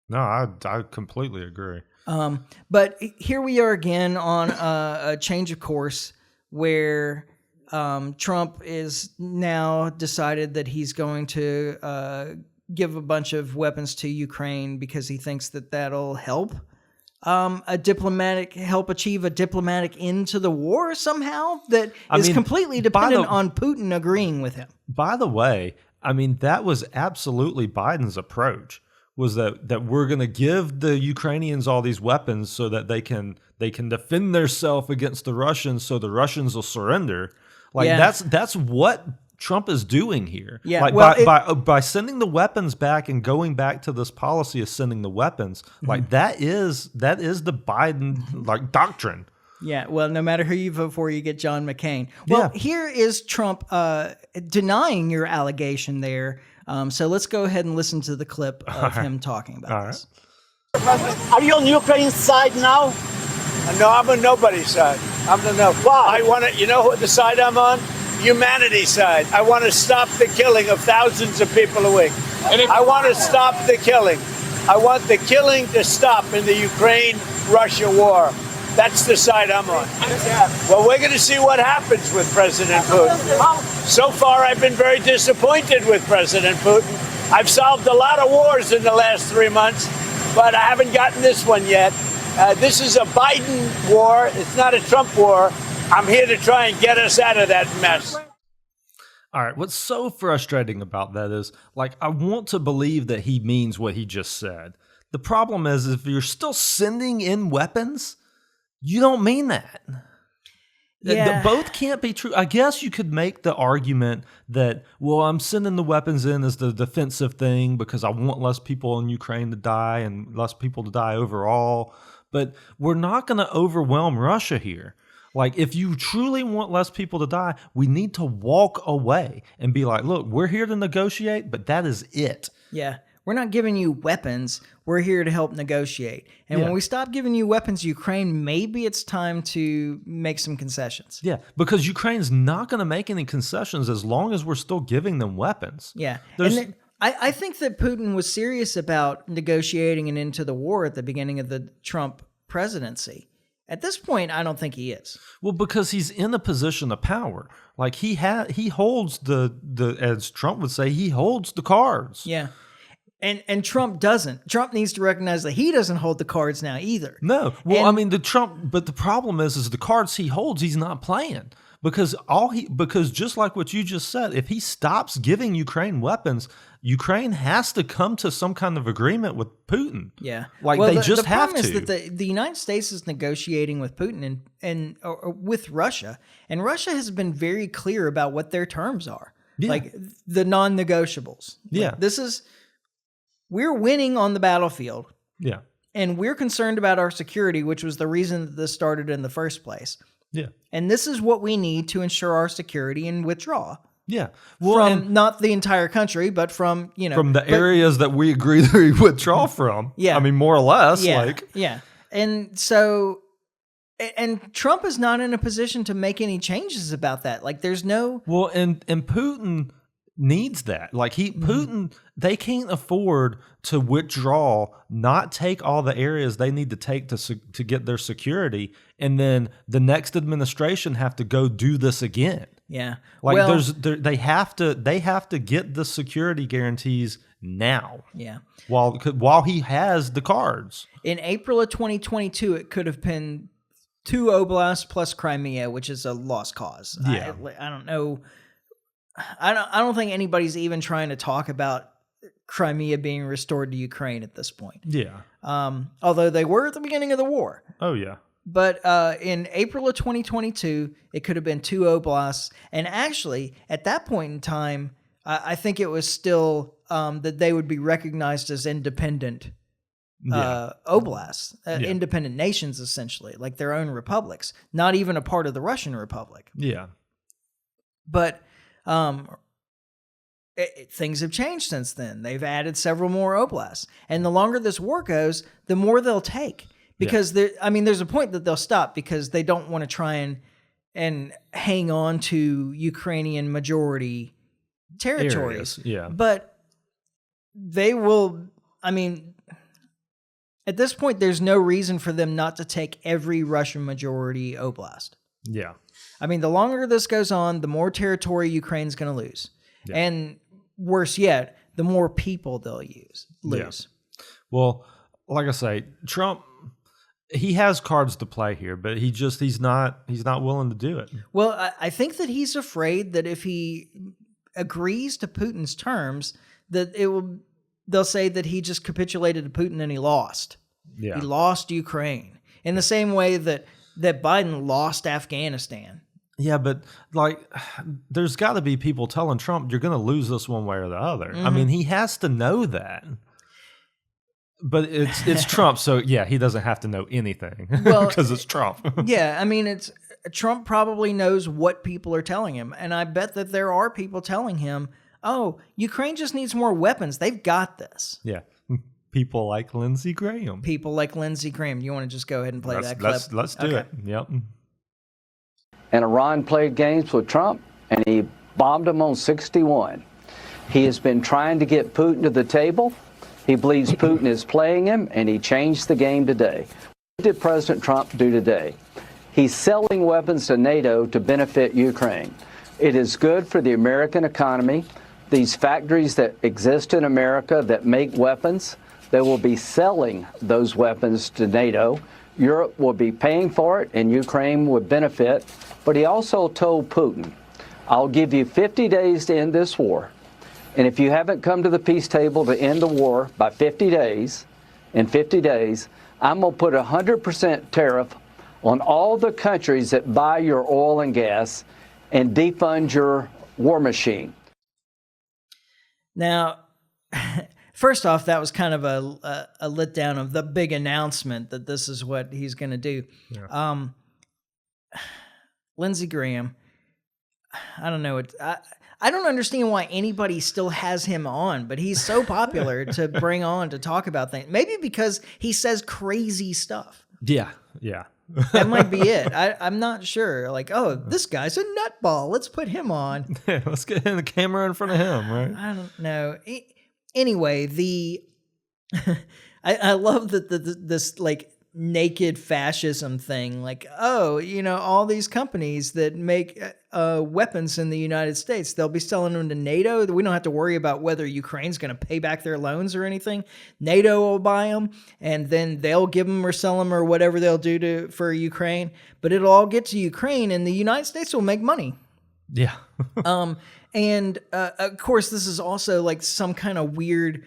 Speaker 2: No, I completely agree.
Speaker 1: But here we are again on a change of course where Trump is now decided that he's going to give a bunch of weapons to Ukraine because he thinks that that'll help help achieve a diplomatic end to the war somehow that is completely dependent on Putin agreeing with him.
Speaker 2: By the way, I mean, that was absolutely Biden's approach, was that we're going to give the Ukrainians all these weapons so that they can defend themselves against the Russians, so the Russians will surrender. Like that's what Trump is doing here.
Speaker 1: Yeah,
Speaker 2: like by sending the weapons back and going back to this policy of sending the weapons, like that is the Biden like doctrine.
Speaker 1: Yeah, well, no matter who you vote for, you get John McCain. Well, here is Trump denying your allegation there So let's go ahead and listen to the clip of him talking about this.
Speaker 6: Are you on Ukraine's side now?
Speaker 7: No, I'm on nobody's side. I'm on no.
Speaker 6: Why?
Speaker 7: I want to. You know what the side I'm on? Humanity's side. I want to stop the killing of thousands of people a week. I want to stop the killing. I want the killing to stop in the Ukraine-Russia war. That's the side I'm on. Well, we're going to see what happens with President Putin. So far, I've been very disappointed with President Putin. I've solved a lot of wars in the last 3 months, but I haven't gotten this one yet. This is a Biden war. It's not a Trump war. I'm here to try and get us out of that mess.
Speaker 2: All right. What's so frustrating about that is, like, I want to believe that he means what he just said. The problem is, if you're still sending in weapons, you don't mean that.
Speaker 1: Yeah.
Speaker 2: Both can't be true. I guess you could make the argument that, well, I'm sending the weapons in as the defensive thing because I want less people in Ukraine to die and less people to die overall. But we're not going to overwhelm Russia here. Like, if you truly want less people to die, we need to walk away and be like, look, we're here to negotiate, but that is it.
Speaker 1: Yeah. We're not giving you weapons. We're here to help negotiate. And when we stop giving you weapons, Ukraine, maybe it's time to make some concessions.
Speaker 2: Yeah, because Ukraine's not going to make any concessions as long as we're still giving them weapons.
Speaker 1: Yeah. And I think that Putin was serious about negotiating an end to the war at the beginning of the Trump presidency. At this point, I don't think he is.
Speaker 2: Well, because he's in a position of power. Like, he holds the as Trump would say, he holds the cards.
Speaker 1: Yeah. And Trump doesn't. Trump needs to recognize that he doesn't hold the cards now either.
Speaker 2: No. Well, but the problem is the cards he holds, he's not playing. Because just like what you just said, if he stops giving Ukraine weapons, Ukraine has to come to some kind of agreement with Putin.
Speaker 1: Yeah.
Speaker 2: Like, they just have to.
Speaker 1: The problem is that the United States is negotiating with Putin and with Russia, and Russia has been very clear about what their terms are.
Speaker 2: Yeah.
Speaker 1: Like the non-negotiables.
Speaker 2: Yeah.
Speaker 1: Like, we're winning on the battlefield.
Speaker 2: Yeah.
Speaker 1: And we're concerned about our security, which was the reason that this started in the first place.
Speaker 2: Yeah.
Speaker 1: And this is what we need to ensure our security and withdraw.
Speaker 2: Yeah.
Speaker 1: From not the entire country, but from,
Speaker 2: from the areas that we agree to withdraw from.
Speaker 1: Yeah.
Speaker 2: I mean, more or less.
Speaker 1: Yeah. Yeah. And so, and Trump is not in a position to make any changes about that. Like, there's no.
Speaker 2: Well, and Putin needs that. Like, Putin, they can't afford to withdraw, not take all the areas they need to take to get their security, and then the next administration have to go do this again.
Speaker 1: Yeah.
Speaker 2: Like, they have to get the security guarantees now.
Speaker 1: Yeah.
Speaker 2: While he has the cards.
Speaker 1: In April of 2022, it could have been 2 oblasts plus Crimea, which is a lost cause.
Speaker 2: Yeah.
Speaker 1: I don't know. I don't think anybody's even trying to talk about Crimea being restored to Ukraine at this point.
Speaker 2: Yeah.
Speaker 1: Although they were at the beginning of the war.
Speaker 2: Oh, yeah.
Speaker 1: But in April of 2022, it could have been 2 oblasts. And actually, at that point in time, I think it was still that they would be recognized as independent oblasts, independent nations, essentially, like their own republics, not even a part of the Russian Republic.
Speaker 2: Yeah.
Speaker 1: But things have changed since then. They've added several more oblasts. And the longer this war goes, the more they'll take. Because there's a point that they'll stop because they don't want to try and hang on to Ukrainian majority territories.
Speaker 2: Yeah.
Speaker 1: But they will, at this point, there's no reason for them not to take every Russian majority oblast.
Speaker 2: Yeah.
Speaker 1: The longer this goes on, the more territory Ukraine's going to lose. Yeah. And worse yet, the more people they'll lose.
Speaker 2: Yeah. Well, like I say, Trump, he has cards to play here, but he's not willing to do it.
Speaker 1: Well, I think that he's afraid that if he agrees to Putin's terms, that they'll say that he just capitulated to Putin and he lost.
Speaker 2: Yeah.
Speaker 1: He lost Ukraine in the same way that Biden lost Afghanistan.
Speaker 2: Yeah, but there's got to be people telling Trump, you're going to lose this one way or the other.
Speaker 1: Mm-hmm.
Speaker 2: He has to know that. But it's Trump, so yeah, he doesn't have to know anything because it's Trump.
Speaker 1: Yeah, Trump probably knows what people are telling him, and I bet that there are people telling him, oh, Ukraine just needs more weapons. They've got this.
Speaker 2: Yeah. People like Lindsey Graham.
Speaker 1: People like Lindsey Graham. You want to just go ahead and play that clip?
Speaker 2: Let's do it. Yep.
Speaker 8: And Iran played games with Trump, and he bombed him on 61. He has been trying to get Putin to the table. He believes Putin is playing him, and he changed the game today. What did President Trump do today? He's selling weapons to NATO to benefit Ukraine. It is good for the American economy. These factories that exist in America that make weapons, they will be selling those weapons to NATO. Europe will be paying for it, and Ukraine would benefit. But he also told Putin, I'll give you 50 days to end this war. And if you haven't come to the peace table to end the war by 50 days, in 50 days, I'm going to put a 100% tariff on all the countries that buy your oil and gas and defund your war machine.
Speaker 1: Now, first off, that was kind of a letdown of the big announcement that this is what he's going to do. Yeah. Lindsey Graham, I don't know. I don't understand why anybody still has him on, but he's so popular to bring on to talk about things. Maybe because he says crazy stuff.
Speaker 2: Yeah.
Speaker 1: That might be it. I'm not sure. Like, oh, this guy's a nutball. Let's put him on.
Speaker 2: Yeah, let's get the camera in front of him, right?
Speaker 1: I don't know. Anyway, I love that this like naked fascism thing. Like, oh, all these companies that make weapons in the United States, they'll be selling them to NATO. We don't have to worry about whether Ukraine's going to pay back their loans or anything. NATO will buy them, and then they'll give them or sell them or whatever they'll do for Ukraine. But it'll all get to Ukraine, and the United States will make money.
Speaker 2: Yeah.
Speaker 1: And of course, this is also like some kind of weird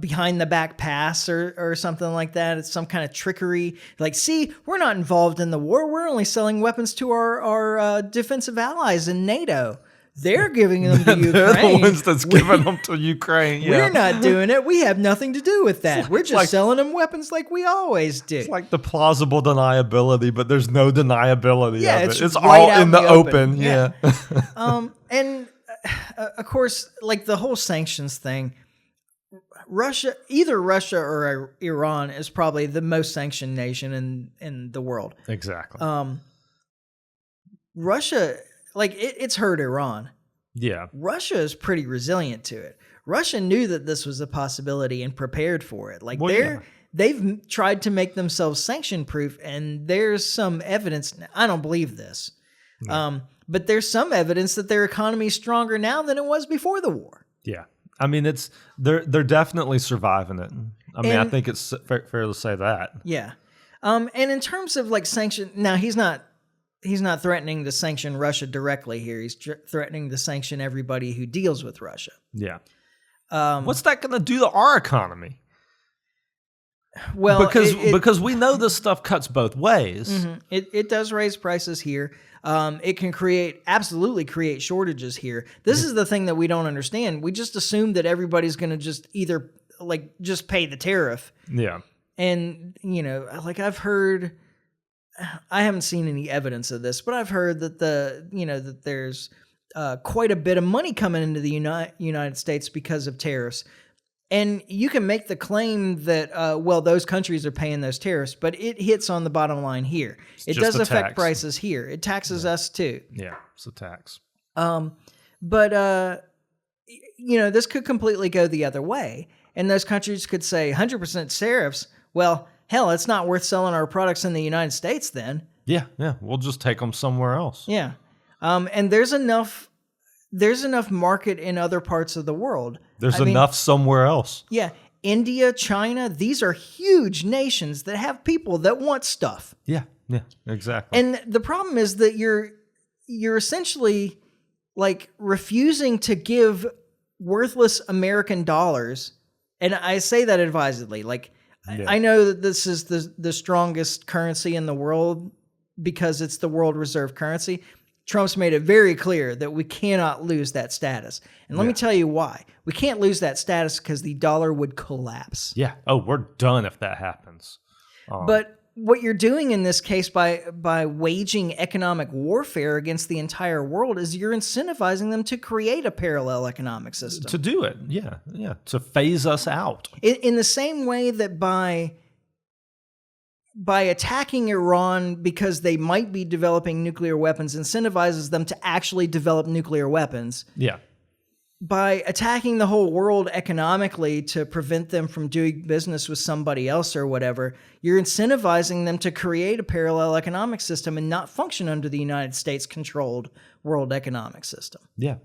Speaker 1: behind the back pass or something like that. It's some kind of trickery. Like, see, we're not involved in the war. We're only selling weapons to our defensive allies in NATO. They're giving them to Ukraine.
Speaker 2: They're the ones that's giving them to Ukraine. Yeah.
Speaker 1: We're not doing it. We have nothing to do with that. We're just selling them weapons like we always do.
Speaker 2: It's like the plausible deniability, but there's no deniability of it. It's
Speaker 1: right
Speaker 2: all in the open. Yeah.
Speaker 1: And of course, like the whole sanctions thing, either Russia or Iran is probably the most sanctioned nation in the world.
Speaker 2: Exactly.
Speaker 1: Russia, like it's hurt Iran.
Speaker 2: Yeah.
Speaker 1: Russia is pretty resilient to it. Russia knew that this was a possibility and prepared for it. Like they've tried to make themselves sanction proof, and there's some evidence. I don't believe this. No. But there's some evidence that their economy is stronger now than it was before the war.
Speaker 2: Yeah. I mean, they're definitely surviving it. I think it's fair to say that.
Speaker 1: Yeah. And in terms of like sanction, now he's not threatening to sanction Russia directly here. He's threatening to sanction everybody who deals with Russia.
Speaker 2: Yeah. What's that going to do to our economy?
Speaker 1: Well,
Speaker 2: because we know this stuff cuts both ways.
Speaker 1: Mm-hmm. It does raise prices here. It can absolutely create shortages here. This is the thing that we don't understand. We just assume that everybody's going to just either just pay the tariff.
Speaker 2: Yeah.
Speaker 1: And, like I've heard, I haven't seen any evidence of this, but I've heard that that there's quite a bit of money coming into the United States because of tariffs. And you can make the claim that, those countries are paying those tariffs, but it hits on the bottom line here. It does affect prices here. It taxes us too.
Speaker 2: Yeah, it's a tax.
Speaker 1: But this could completely go the other way. And those countries could say 100% tariffs. Well, hell, it's not worth selling our products in the United States then.
Speaker 2: Yeah. We'll just take them somewhere else.
Speaker 1: Yeah. And there's enough market in other parts of the world.
Speaker 2: There's enough somewhere else.
Speaker 1: Yeah. India, China, these are huge nations that have people that want stuff.
Speaker 2: Yeah, exactly.
Speaker 1: And the problem is that you're essentially like refusing to give worthless American dollars. And I say that advisedly. Like, yeah. I know that this is the strongest currency in the world because it's the world reserve currency. Trump's made it very clear that we cannot lose that status. And let me tell you why. We can't lose that status because the dollar would collapse.
Speaker 2: Yeah. Oh, we're done if that happens.
Speaker 1: But what you're doing in this case by waging economic warfare against the entire world is you're incentivizing them to create a parallel economic system.
Speaker 2: To do it, yeah, to phase us out.
Speaker 1: In the same way that by attacking Iran because they might be developing nuclear weapons incentivizes them to actually develop nuclear weapons.
Speaker 2: Yeah.
Speaker 1: By attacking the whole world economically to prevent them from doing business with somebody else or whatever, you're incentivizing them to create a parallel economic system and not function under the United States controlled world economic system.
Speaker 2: Yeah.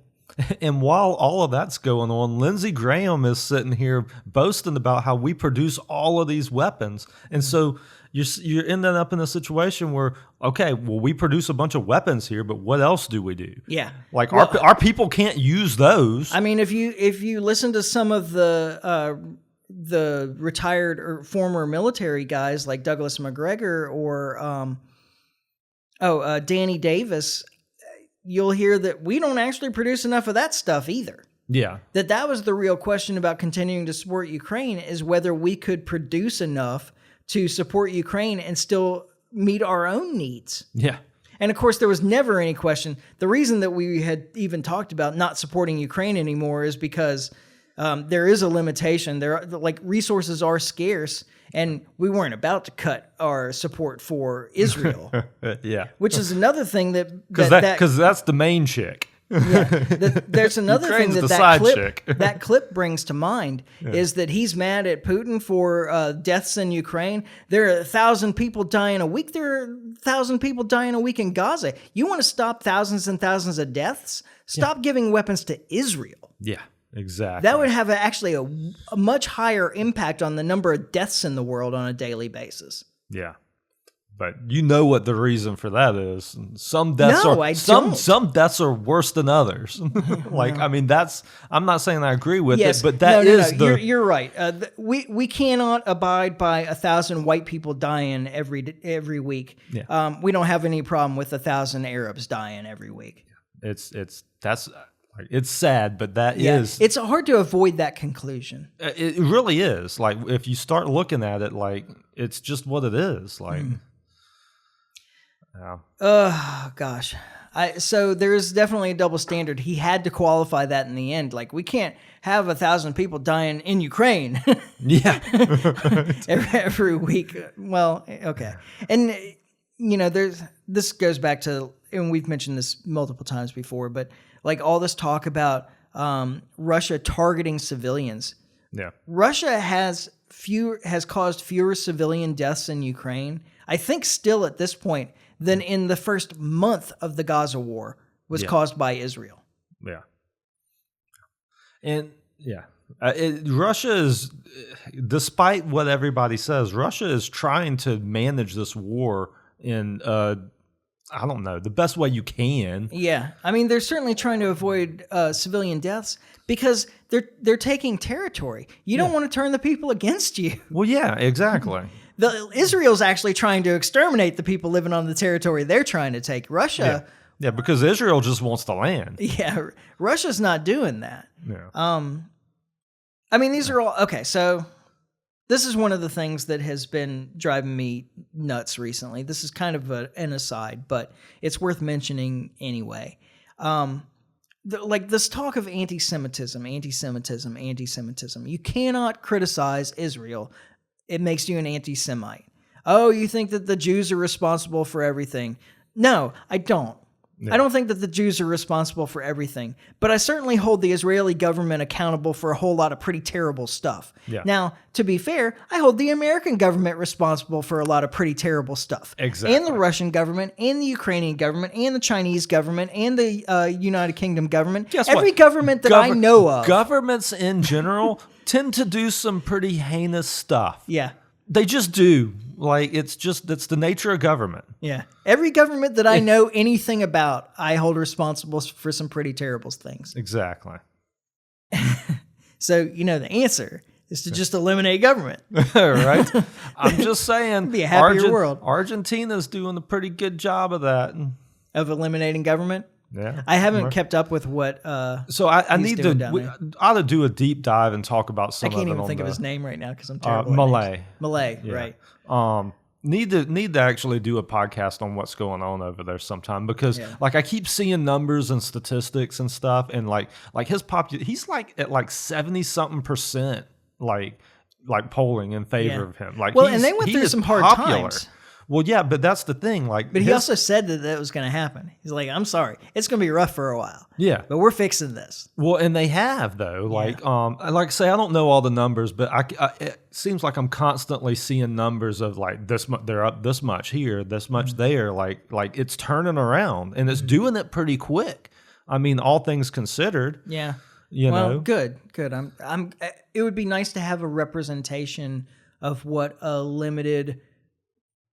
Speaker 2: And while all of that's going on, Lindsey Graham is sitting here boasting about how we produce all of these weapons. And so you're ending up in a situation where, okay, well, we produce a bunch of weapons here, but what else do we do?
Speaker 1: Yeah.
Speaker 2: Like our people can't use those.
Speaker 1: I mean, if you listen to some of the retired or former military guys like Douglas McGregor or Danny Davis, you'll hear that we don't actually produce enough of that stuff either.
Speaker 2: Yeah.
Speaker 1: That was the real question about continuing to support Ukraine, is whether we could produce enough to support Ukraine and still meet our own needs.
Speaker 2: Yeah.
Speaker 1: And of course, there was never any question. The reason that we had even talked about not supporting Ukraine anymore is because there is a limitation. Resources are scarce, and we weren't about to cut our support for Israel.
Speaker 2: Yeah.
Speaker 1: Which is another thing
Speaker 2: because that's the main chick.
Speaker 1: Yeah, there's another thing that clip brings to mind is that he's mad at Putin for deaths in Ukraine. There are 1,000 people dying a week. There are 1,000 people dying a week in Gaza. You want to stop thousands and thousands of deaths? Stop giving weapons to Israel.
Speaker 2: Yeah, exactly.
Speaker 1: That would have actually a much higher impact on the number of deaths in the world on a daily basis.
Speaker 2: Yeah. But you know what the reason for that is. Some deaths some deaths are worse than others. I mean, I'm not saying I agree with it, but
Speaker 1: you're right. We cannot abide by 1,000 white people dying every week.
Speaker 2: Yeah.
Speaker 1: We don't have any problem with 1,000 Arabs dying every week.
Speaker 2: It's sad, but that is.
Speaker 1: It's hard to avoid that conclusion.
Speaker 2: It really is. Like, if you start looking at it, like, it's just what it is. Like. Yeah.
Speaker 1: Oh gosh. So there's definitely a double standard. He had to qualify that in the end. Like, we can't have 1,000 people dying in Ukraine.
Speaker 2: Yeah.
Speaker 1: every week. Well, okay. And this goes back to, and we've mentioned this multiple times before, but like all this talk about Russia targeting civilians.
Speaker 2: Yeah.
Speaker 1: Russia has caused fewer civilian deaths in Ukraine, I think, still at this point, than in the first month of the Gaza war was caused by Israel.
Speaker 2: Yeah. And Russia is, despite what everybody says, Russia is trying to manage this war in, I don't know, the best way you can.
Speaker 1: Yeah. I mean, they're certainly trying to avoid civilian deaths because they're taking territory. You don't want to turn the people against you.
Speaker 2: Well, yeah, exactly.
Speaker 1: Israel's actually trying to exterminate the people living on the territory they're trying to take. Russia...
Speaker 2: Yeah, because Israel just wants the land.
Speaker 1: Yeah, Russia's not doing that.
Speaker 2: Yeah.
Speaker 1: I mean, these are all... Okay, so this is one of the things that has been driving me nuts recently. This is kind of an aside, but it's worth mentioning anyway. This talk of anti-Semitism. You cannot criticize Israel. It makes you an anti-Semite. Oh, you think that the Jews are responsible for everything? No, I don't. Yeah. I don't think that the Jews are responsible for everything, but I certainly hold the Israeli government accountable for a whole lot of pretty terrible stuff.
Speaker 2: Yeah.
Speaker 1: Now, to be fair, I hold the American government responsible for a lot of pretty terrible stuff.
Speaker 2: Exactly.
Speaker 1: And the Russian government, and the Ukrainian government, and the Chinese government, and the United Kingdom government. Every government that I know of.
Speaker 2: Governments in general tend to do some pretty heinous stuff.
Speaker 1: Yeah.
Speaker 2: They just do. Like, it's the nature of government.
Speaker 1: Yeah. Every government that I know anything about, I hold responsible for some pretty terrible things.
Speaker 2: Exactly.
Speaker 1: So, the answer is to just eliminate government.
Speaker 2: Right? I'm just saying.
Speaker 1: Be a happier world.
Speaker 2: Argentina's doing a pretty good job of that.
Speaker 1: Of eliminating government?
Speaker 2: Yeah.
Speaker 1: I haven't kept up with what
Speaker 2: so I need to I ought to do a deep dive and talk about some of it.
Speaker 1: I can't even think of his name right now because I'm terrible.
Speaker 2: Malay.
Speaker 1: Malay, right.
Speaker 2: need to actually do a podcast on what's going on over there sometime, because like I keep seeing numbers and statistics and stuff, and like his he's like at like 70-something% like polling in favor of him. Like,
Speaker 1: and they went through some hard times.
Speaker 2: Well, yeah, but that's the thing. Like,
Speaker 1: but he also said that was going to happen. He's like, I'm sorry, it's going to be rough for a while. Yeah, but we're fixing this.
Speaker 2: Well, and they have though. Like, like I say, I don't know all the numbers, but it seems like I'm constantly seeing numbers of like this. They're up this much here, this much there. Like it's turning around, and it's doing it pretty quick. I mean, all things considered.
Speaker 1: Yeah.
Speaker 2: You know,
Speaker 1: good. It would be nice to have a representation of what a limited,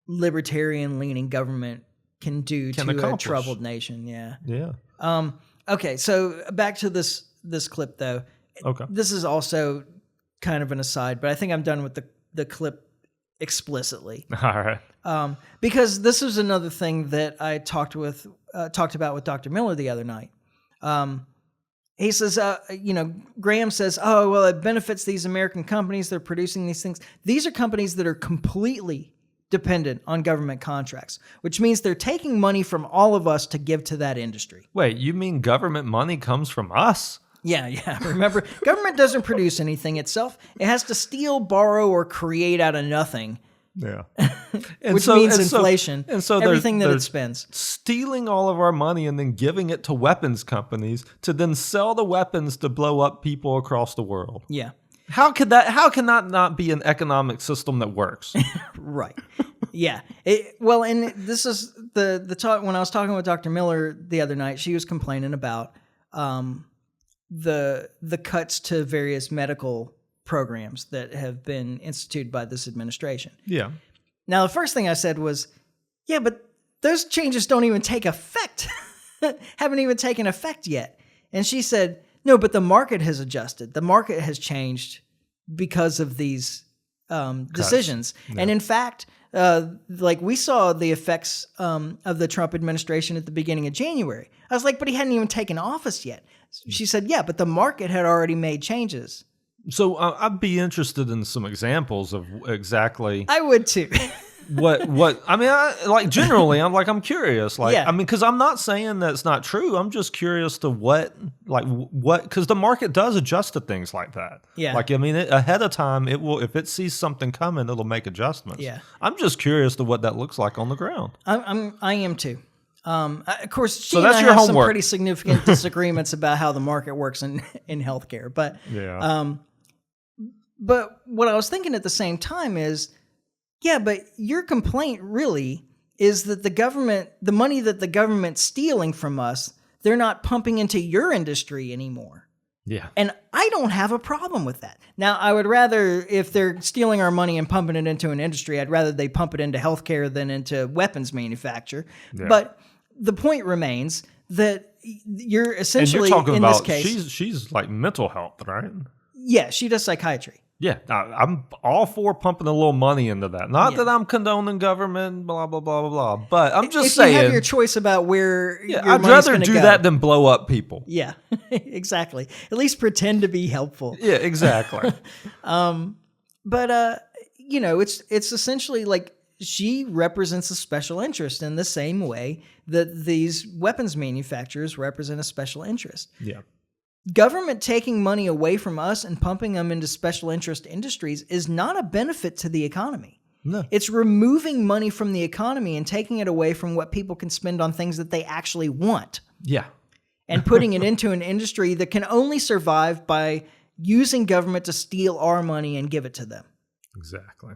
Speaker 1: libertarian-leaning government can do to a troubled nation. Yeah. Okay, so back to this clip though. Okay. This is also kind of an aside, but I think I'm done with the clip explicitly.
Speaker 2: All right.
Speaker 1: Because this was another thing that I talked about with Dr. Miller the other night. He says, Graham says, oh, well, it benefits these American companies. They're producing these things. These are companies that are completely dependent on government contracts, which means they're taking money from all of us to give to that industry.
Speaker 2: Wait, you mean government money comes from us?
Speaker 1: Yeah. Remember, government doesn't produce anything itself. It has to steal, borrow, or create out of nothing.
Speaker 2: Yeah.
Speaker 1: Which means inflation. And so everything that it spends.
Speaker 2: Stealing all of our money and then giving it to weapons companies to then sell the weapons to blow up people across the world.
Speaker 1: Yeah.
Speaker 2: How can that not be an economic system that works?
Speaker 1: Right. Yeah. And this is the talk when I was talking with Dr. Miller the other night, she was complaining about the cuts to various medical programs that have been instituted by this administration.
Speaker 2: Yeah.
Speaker 1: Now, the first thing I said was, yeah, but those changes don't even take effect, haven't even taken effect yet. And she said, no, but the market has adjusted. The market has changed because of these decisions. Yeah. And in fact, like we saw the effects of the Trump administration at the beginning of January. I was like, but he hadn't even taken office yet. She said, yeah, but the market had already made changes.
Speaker 2: So I'd be interested in some examples of exactly.
Speaker 1: I would too.
Speaker 2: what I mean, generally, I'm curious. Because I'm not saying that it's not true. I'm just curious to what, because the market does adjust to things like that.
Speaker 1: Yeah.
Speaker 2: Ahead of time, it will, if it sees something coming, it'll make adjustments.
Speaker 1: Yeah.
Speaker 2: I'm just curious to what that looks like on the ground.
Speaker 1: I am too. Of course,
Speaker 2: so that's your homework.
Speaker 1: Some pretty significant disagreements about how the market works in healthcare, but yeah. But what I was thinking at the same time is, yeah, but your complaint really is that the money that the government's stealing from us, they're not pumping into your industry anymore.
Speaker 2: Yeah.
Speaker 1: And I don't have a problem with that. Now, I would rather, if they're stealing our money and pumping it into an industry, I'd rather they pump it into healthcare than into weapons manufacture. Yeah. But the point remains that you're essentially,
Speaker 2: and you're talking
Speaker 1: in
Speaker 2: about,
Speaker 1: this case,
Speaker 2: she's like mental health, right?
Speaker 1: Yeah, she does psychiatry.
Speaker 2: Yeah, I'm all for pumping a little money into that. Not that I'm condoning government, blah, blah, blah, blah, blah. But I'm just saying.
Speaker 1: If you have your choice about where your
Speaker 2: I'd rather do that than blow up people.
Speaker 1: Yeah, exactly. At least pretend to be helpful.
Speaker 2: Yeah, exactly.
Speaker 1: But it's essentially like she represents a special interest in the same way that these weapons manufacturers represent a special interest.
Speaker 2: Yeah.
Speaker 1: Government taking money away from us and pumping them into special interest industries is not a benefit to the economy.
Speaker 2: No.
Speaker 1: It's removing money from the economy and taking it away from what people can spend on things that they actually want.
Speaker 2: Yeah.
Speaker 1: And putting it into an industry that can only survive by using government to steal our money and give it to them.
Speaker 2: Exactly.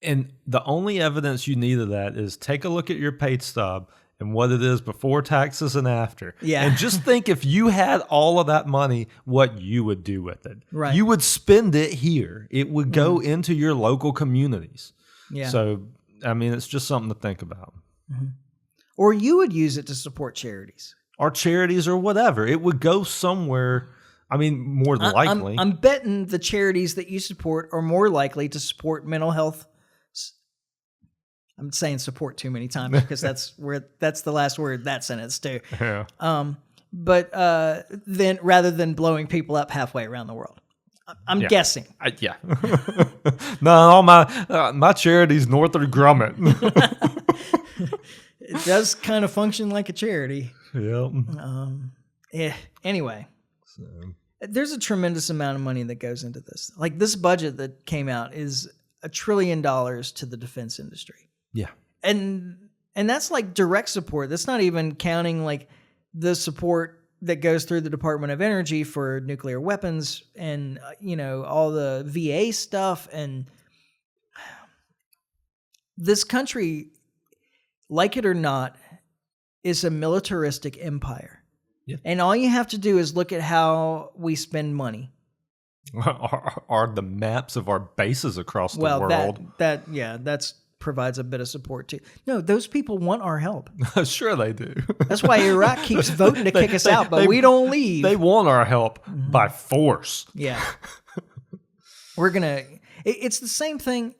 Speaker 2: And the only evidence you need of that is take a look at your pay stub and what it is before taxes and after.
Speaker 1: Yeah.
Speaker 2: And just think, if you had all of that money, what you would do with it.
Speaker 1: Right.
Speaker 2: You would spend it here. It would go into your local communities.
Speaker 1: Yeah.
Speaker 2: So, it's just something to think about.
Speaker 1: Mm-hmm. Or you would use it to support charities.
Speaker 2: Or charities or whatever. It would go somewhere, more than likely.
Speaker 1: I'm betting the charities that you support are more likely to support mental health. I'm saying support too many times because that's the last word that sentence too.
Speaker 2: Yeah.
Speaker 1: But then rather than blowing people up halfway around the world. I'm guessing.
Speaker 2: Yeah. No, all my charity's Northrop Grumman.
Speaker 1: It does kind of function like a charity.
Speaker 2: Yep.
Speaker 1: Yeah. Anyway, there's a tremendous amount of money that goes into this. Like this budget that came out is $1 trillion to the defense industry.
Speaker 2: Yeah.
Speaker 1: And that's like direct support. That's not even counting like the support that goes through the Department of Energy for nuclear weapons and, all the VA stuff. And this country, like it or not, is a militaristic empire. Yeah. And all you have to do is look at how we spend money.
Speaker 2: Are the maps of our bases across the world?
Speaker 1: That's provides a bit of support too. No, those people want our help.
Speaker 2: Sure they do.
Speaker 1: That's why Iraq keeps voting to kick us out, but we don't leave.
Speaker 2: They want our help by force.
Speaker 1: Yeah. It's the same thing.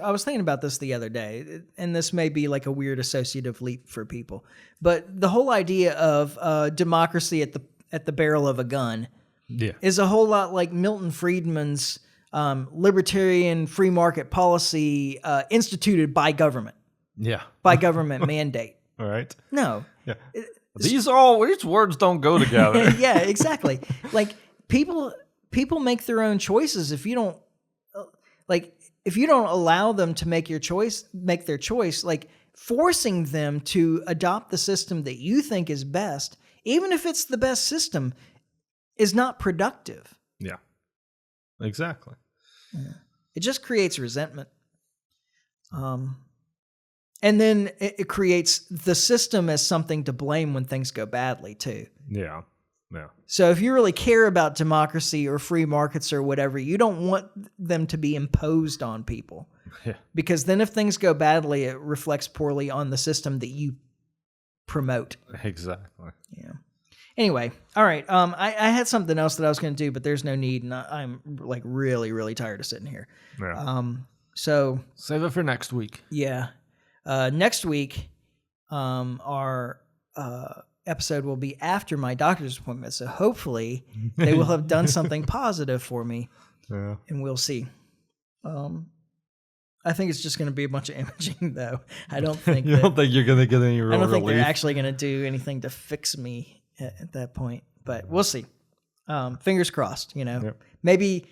Speaker 1: I was thinking about this the other day, and this may be like a weird associative leap for people, but the whole idea of democracy at the barrel of a gun is a whole lot like Milton Friedman's libertarian free market policy instituted by government.
Speaker 2: Yeah.
Speaker 1: By government mandate.
Speaker 2: All right.
Speaker 1: No.
Speaker 2: Yeah. These words don't go together.
Speaker 1: Yeah, exactly. Like people make their own choices. If you don't allow them to make their choice, like forcing them to adopt the system that you think is best, even if it's the best system, is not productive.
Speaker 2: Yeah. Exactly.
Speaker 1: Yeah. It just creates resentment. And then it creates the system as something to blame when things go badly too.
Speaker 2: Yeah. Yeah.
Speaker 1: So if you really care about democracy or free markets or whatever, you don't want them to be imposed on people. Yeah. Because then if things go badly, it reflects poorly on the system that you promote.
Speaker 2: Exactly.
Speaker 1: Yeah. Anyway, all right. I had something else that I was going to do, but there's no need, and I'm like really, really tired of sitting here.
Speaker 2: Yeah.
Speaker 1: So
Speaker 2: save it for next week.
Speaker 1: Yeah. Next week, our episode will be after my doctor's appointment, so hopefully they will have done something positive for me.
Speaker 2: Yeah.
Speaker 1: And we'll see. I think it's just going to be a bunch of imaging, though. I don't think
Speaker 2: don't think you're going to get any real relief?
Speaker 1: I don't think they're actually going to do anything to fix me at that point, but we'll see. Fingers crossed, Yep. Maybe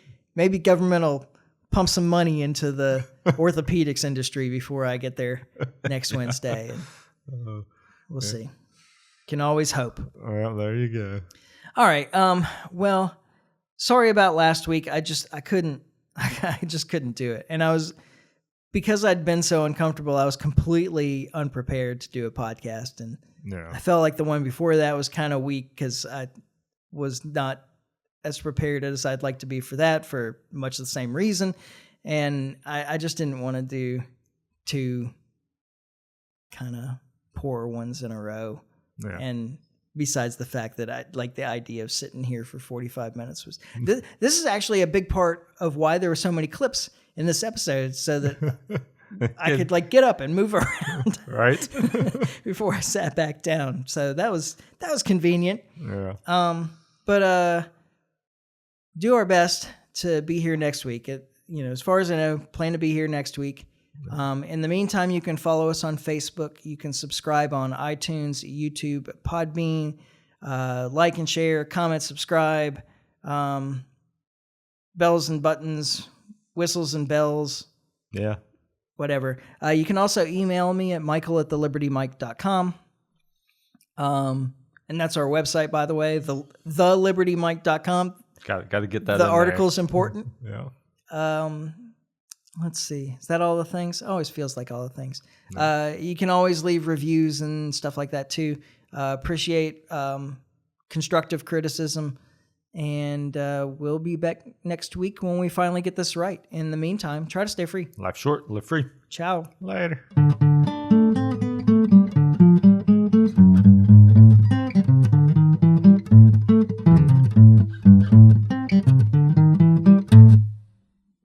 Speaker 1: government will pump some money into the orthopedics industry before I get there next Wednesday. And we'll see. Can always hope.
Speaker 2: Well, there you go.
Speaker 1: All right. Well, sorry about last week. I just couldn't do it. And because I'd been so uncomfortable, I was completely unprepared to do a podcast. And I felt like the one before that was kind of weak because I was not as prepared as I'd like to be for that for much the same reason. And I just didn't want to do two kind of poor ones in a row. Yeah. And besides the fact that I like the idea of sitting here for 45 minutes was this is actually a big part of why there were so many clips in this episode, so that I could like get up and move around
Speaker 2: right
Speaker 1: before I sat back down. So that was convenient.
Speaker 2: Yeah.
Speaker 1: But do our best to be here next week. As far as I know, plan to be here next week. In the meantime, you can follow us on Facebook. You can subscribe on iTunes, YouTube, Podbean, like and share, comment, subscribe, bells and buttons, whistles and bells.
Speaker 2: Yeah.
Speaker 1: Whatever. You can also email me at michael@thelibertymike.com. And that's our website, by the way, thelibertymike.com.
Speaker 2: Got to get that
Speaker 1: The
Speaker 2: in
Speaker 1: article's important.
Speaker 2: Yeah.
Speaker 1: Let's see. Is that all the things? Always feels like all the things. No. You can always leave reviews and stuff like that too. Appreciate constructive criticism. And we'll be back next week when we finally get this right. In the meantime, try to stay free.
Speaker 2: Life short, live free.
Speaker 1: Ciao.
Speaker 2: Later.